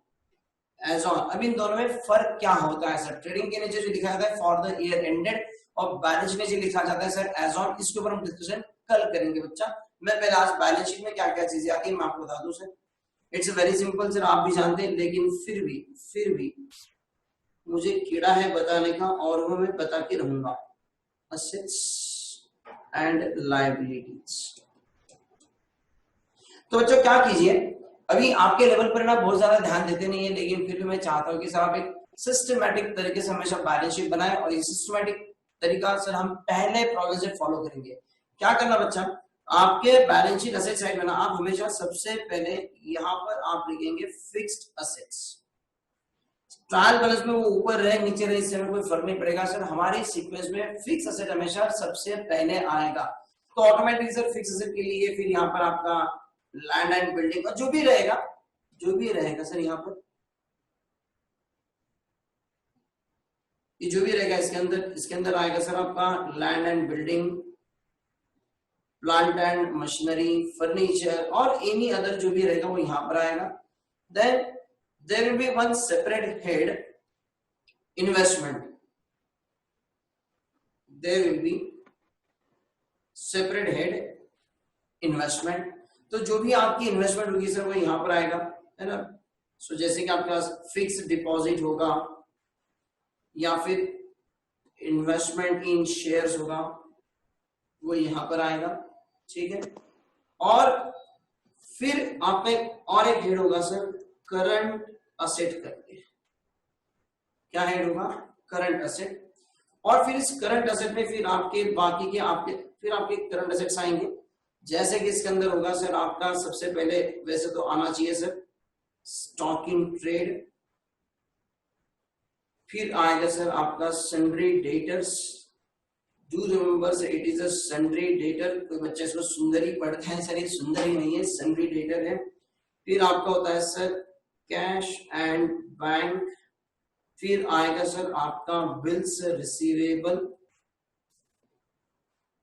एज ऑन, अब इन दोनों में फर्क क्या होता है सर? ट्रेडिंग के नीचे जो लिखा जाता है फॉर द ईयर एंडेड और बैलेंस में जो लिखा जाता है सर एज ऑन, इसके ऊपर हम डिस्कशन कल करेंगे बच्चा। मैं पहले आज बैलेंस शीट में क्या क्या चीजें आती है मैं आपको बता दूं sir. It's very simple sir, आप भी जानते हैं, लेकिन फिर भी मुझे कीड़ा है बताने का, और वो मैं बता के रहूंगा। Assets and liabilities. तो बच्चों क्या कीजिए, अभी आपके लेवल पर ना बहुत ज्यादा ध्यान देते नहीं है, लेकिन फिर भी मैं चाहता हूं कि सर आप एक सिस्टमैटिक तरीके से हमेशा बैलेंस शीट बनाएं, और ये सिस्टमैटिक तरीका सर हम पहले प्रॉब्लम से फॉलो करेंगे। क्या करना बच्चा, आपके बैलेंस शीट असेट साइड में ना आप हमेशा सबसे पहले यहाँ पर आप लिखेंगे फिक्स्ड असेट्स। ट्रायल बैलेंस में वो ऊपर रहे नीचे रहे इससे हमें कोई फर्क नहीं पड़ेगा सर, हमारे सीक्वेंस में फिक्स असेट हमेशा सबसे पहले आएगा। तो ऑटोमेटिकली सर फिक्स असेट के लिए फिर यहाँ पर आपका लैंड एंड बिल्डिंग का जो भी रहेगा सर, यहाँ पर ये जो भी रहेगा इसके अंदर आएगा सर आपका land and building, plant and machinery, furniture और एनी अदर जो भी रहेगा वो यहाँ पर आएगा। Then there will be one separate head investment, there will be separate head investment। तो जो भी आपकी इन्वेस्टमेंट होगी सर वो यहाँ पर आएगा, है ना। सो जैसे कि आपके पास फिक्स डिपॉजिट होगा या फिर इन्वेस्टमेंट इन शेयर्स होगा, वो यहाँ पर आएगा, ठीक है। और फिर आप में और एक हेड होगा सर करंट असेट करके, क्या हेड होगा, करंट असेट। और फिर इस करंट असेट में फिर आपके बाकी के आपके करंट असेट्स आएंगे, जैसे कि इसके अंदर होगा सर आपका सबसे पहले वैसे तो आना चाहिए सर स्टॉक इन ट्रेड, फिर आएगा सर आपका sundry debtors. Do remember sir it is a sundry debtor, कोई बच्चे इसको सुंदरी पढ़ते हैं सर, ये सुंदरी नहीं है, सन्ड्री डेटर है। फिर आपका होता है सर कैश एंड बैंक, फिर आएगा सर आपका बिल्स रिसीवेबल,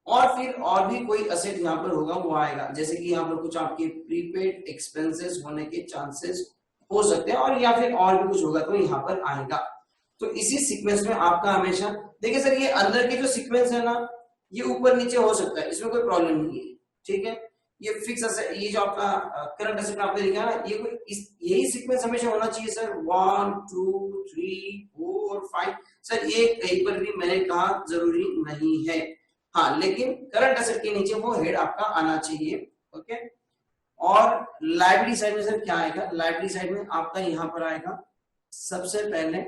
और फिर और भी कोई असेट यहाँ पर होगा वो आएगा, जैसे कि यहाँ पर कुछ आपके प्रीपेड एक्सपेंसेस होने के चांसेस हो सकते हैं, और या फिर और भी कुछ होगा तो यहाँ पर आएगा। तो इसी सीक्वेंस में आपका हमेशा देखिए सर, ये अंदर के जो सीक्वेंस है ना ये ऊपर नीचे हो सकता है, इसमें कोई प्रॉब्लम नहीं है, ठीक है। ये फिक्स असेट, ये जो आपका करंट असेट आपने लिखा है ना, ये कोई यही सीक्वेंस हमेशा होना चाहिए सर, 1 2 3 4 5 सर, ये कहीं पर भी मैंने कहा जरूरी नहीं है, हाँ, लेकिन करंट असेट के नीचे वो हेड आपका आना चाहिए, ओके। और लायबिलिटी साइड में सर क्या आएगा, लायबिलिटी साइड में आपका यहाँ पर आएगा सबसे पहले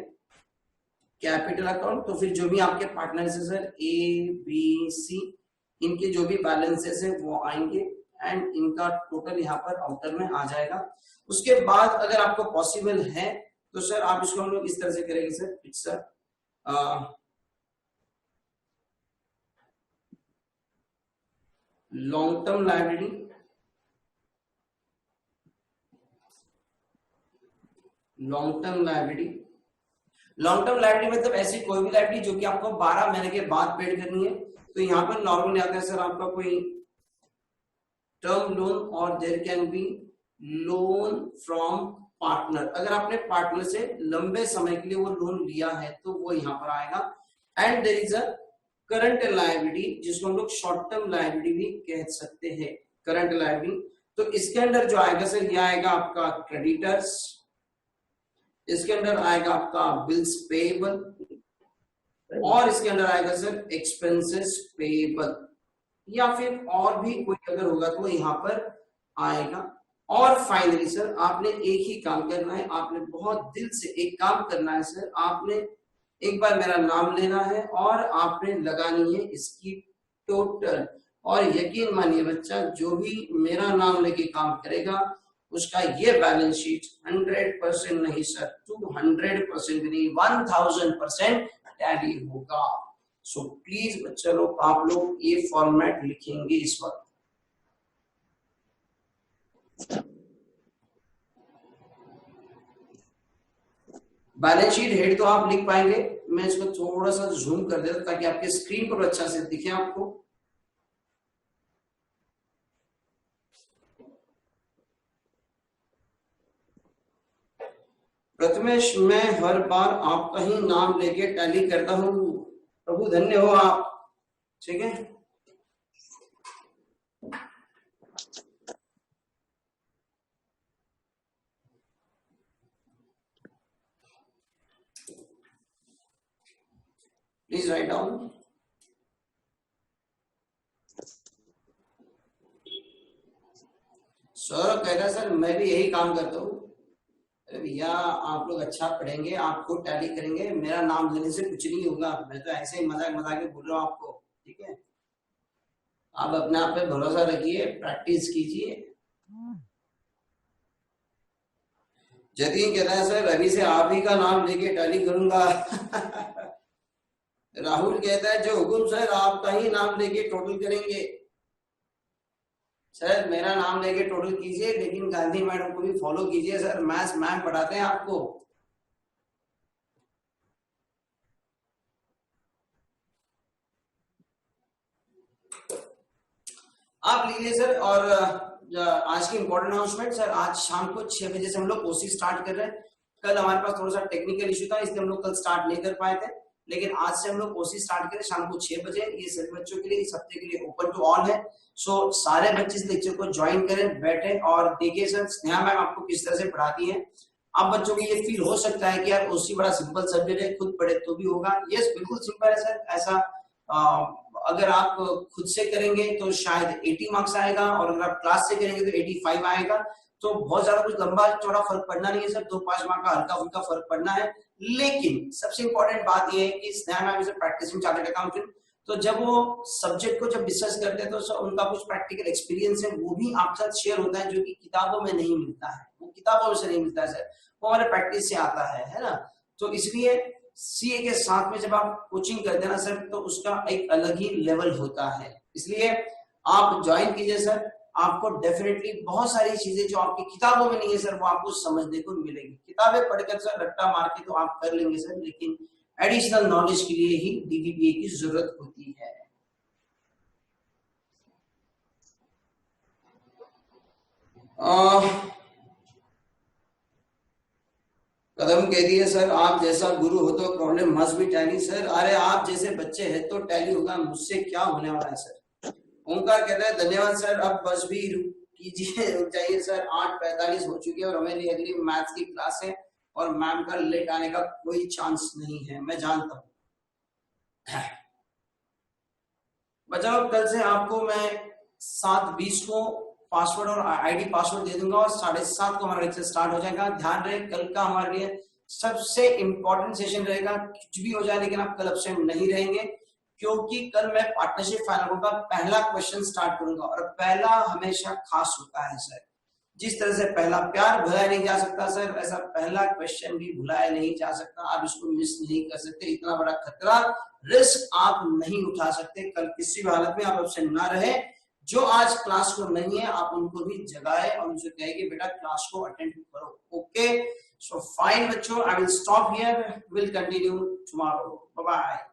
कैपिटल अकाउंट, तो फिर जो भी आपके पार्टनर्स है सर ए बी सी, इनके जो भी बैलेंसेस है वो आएंगे एंड इनका टोटल यहाँ पर आउटर में आ जाएगा। उसके बाद अगर आपको पॉसिबल है तो सर आप इसको हम लोग इस तरह से करेंगे sir, it's long term liability, long term liability, long term liability मतलब ऐसी कोई भी लायबिलिटी जो कि आपको 12 महीने के बाद पेड करनी है। तो यहाँ पर नॉर्मली आता है सर आपका कोई टर्म लोन और there can be loan from partner. अगर आपने पार्टनर से लंबे समय के लिए वो लोन लिया है तो वो यहाँ पर आएगा। And there is a current liability जिसको हम लोग शॉर्ट टर्म लायबिलिटी भी कह सकते हैं, करंट लायबिलिटी। तो इसके अंदर जो आएगा सर ये आएगा आपका क्रेडिटर्स, इसके अंदर आएगा आपका बिल्स पेएबल, और इसके अंदर आएगा सर एक्सपेंसेस पेएबल, या फिर और भी कोई अगर होगा तो यहाँ पर आएगा। और फाइनली सर आपने एक ही काम करना है, आपने बहुत दिल से एक काम करना है सर, आपने एक बार मेरा नाम लेना है और आपने लगानी है इसकी टोटल। और यकीन मानिए बच्चा, जो भी मेरा नाम लेके काम करेगा उसका ये बैलेंस शीट 100% नहीं सर 200% नहीं 1000% टैली होगा। सो प्लीज बच्चा लोग, आप लोग ये फॉर्मेट लिखेंगे इस वक्त। बैलेंस शीट हेड तो आप लिख पाएंगे, मैं इसको थोड़ा सा जूम कर देता ताकि आपके स्क्रीन पर अच्छा से दिखे आपको। प्रथमेश, मैं हर बार आपका ही नाम लेके टैली करता हूं, प्रभु धन्य हो आप। ठीक है, प्लीज राइट डाउन। सौरभ कहता है सर मैं भी यही काम करता हूँ। अरे भैया, आप लोग अच्छा पढ़ेंगे, आप खुद टैली करेंगे, मेरा नाम लेने से कुछ नहीं होगा, मैं तो ऐसे ही मजाक मजाक में बोल रहा हूँ आपको। ठीक है, आप अपने आप पे भरोसा रखिए, प्रैक्टिस कीजिए। जतिन कहता है सर अभी से आप ही का नाम लेके टैली करूंगा। राहुल कहता है जो हुकुम सर आपका ही नाम लेके टोटल करेंगे। सर मेरा नाम लेके टोटल कीजिए, लेकिन गांधी मैडम को भी फॉलो कीजिए सर, मैथ्स मैम पढ़ाते हैं आपको। आप लीजिए सर। और आज की इंपॉर्टेंट अनाउंसमेंट सर, आज शाम को 6 बजे से हम लोग ओसी स्टार्ट कर रहे हैं। कल हमारे पास थोड़ा सा टेक्निकल इशू था, इसलिए हम लोग कल स्टार्ट नहीं कर पाए थे, लेकिन आज से हम लोग ओसी स्टार्ट करें शाम को 6 बजे। ये सभी बच्चों के लिए इस हफ्ते के लिए ओपन टू ऑल है। सो सारे बच्चे इस लेक्चर को ज्वाइन करें, बैठे और देखिए सर स्नेहा मैम आपको किस तरह से पढ़ाती है। आप बच्चों को ये फील हो सकता है कि यार ओसी बड़ा सिंपल सब्जेक्ट है, खुद पढ़े तो भी होगा। यस, बिल्कुल सिंपल है सर। ऐसा अगर आप खुद से करेंगे तो शायद 80 मार्क्स आएगा, और अगर आप क्लास से करेंगे तो 85 आएगा। तो बहुत ज्यादा कुछ लंबा चौड़ा फर्क पड़ना नहीं है सर, 2-5 मार्क का हल्का फुल्का फर्क पड़ना है। लेकिन सबसे इंपॉर्टेंट बात यह है कि Sneha ma'am is practising chartered accountant, तो जब वो सब्जेक्ट को जब डिस्कस करते हैं तो सर उनका कुछ प्रैक्टिकल एक्सपीरियंस है वो भी आपके साथ शेयर होता है, जो कि किताबों में नहीं मिलता है। वो किताबों में से नहीं मिलता है सर, वो हमारे प्रैक्टिस से आता है ना। तो इसलिए सीए के साथ में जब आप कोचिंग करते हैं ना सर, तो उसका एक अलग ही लेवल होता है। इसलिए आप ज्वाइन कीजिए सर, आपको डेफिनेटली बहुत सारी चीजें जो आपकी किताबों में नहीं है सर वो आपको समझने को मिलेगी। किताबें पढ़कर सर रट्टा मार के तो आप कर लेंगे सर, लेकिन एडिशनल नॉलेज के लिए ही डीवीबीए की जरूरत होती है। कदम कह दिए सर आप जैसा गुरु हो तो problem must be tally. Sir अरे आप जैसे बच्चे हैं तो टैली होगा, मुझसे क्या होने वाला है सर। ओंकार कहता है धन्यवाद सर, अब बस भी कीजिए, रुक जाइए सर, 8:45 हो चुकी है और हमें अगली मैथ्स की क्लास है और मैम का लेट आने का कोई चांस नहीं है, मैं जानता हूँ। बचाओ, कल से आपको मैं 7:20 को पासवर्ड और आईडी पासवर्ड दे दूंगा और 7:30 को हमारा लेक्चर स्टार्ट हो जाएगा। ध्यान रहे कल का हमारे लिए सबसे इंपॉर्टेंट सेशन रहेगा। कुछ भी हो जाए लेकिन आप कल एब्सेंट नहीं रहेंगे, क्योंकि कल मैं पार्टनरशिप फाइनल का पहला क्वेश्चन स्टार्ट करूंगा। और पहला हमेशा खास होता है सर, जिस तरह से पहला प्यार भुलाया नहीं जा सकता सर, वैसा पहला क्वेश्चन भी भुलाया नहीं जा सकता। आप इसको मिस नहीं कर सकते, इतना बड़ा खतरा रिस्क आप नहीं उठा सकते। कल किसी भी हालत में आप एब्सेंट ना रहे। जो आज क्लास को नहीं है आप उनको भी जगाए और उनसे कहे कि बेटा क्लास को अटेंड करो। ओके, So fine बच्चों, I will stop here. We'll continue tomorrow. Bye bye.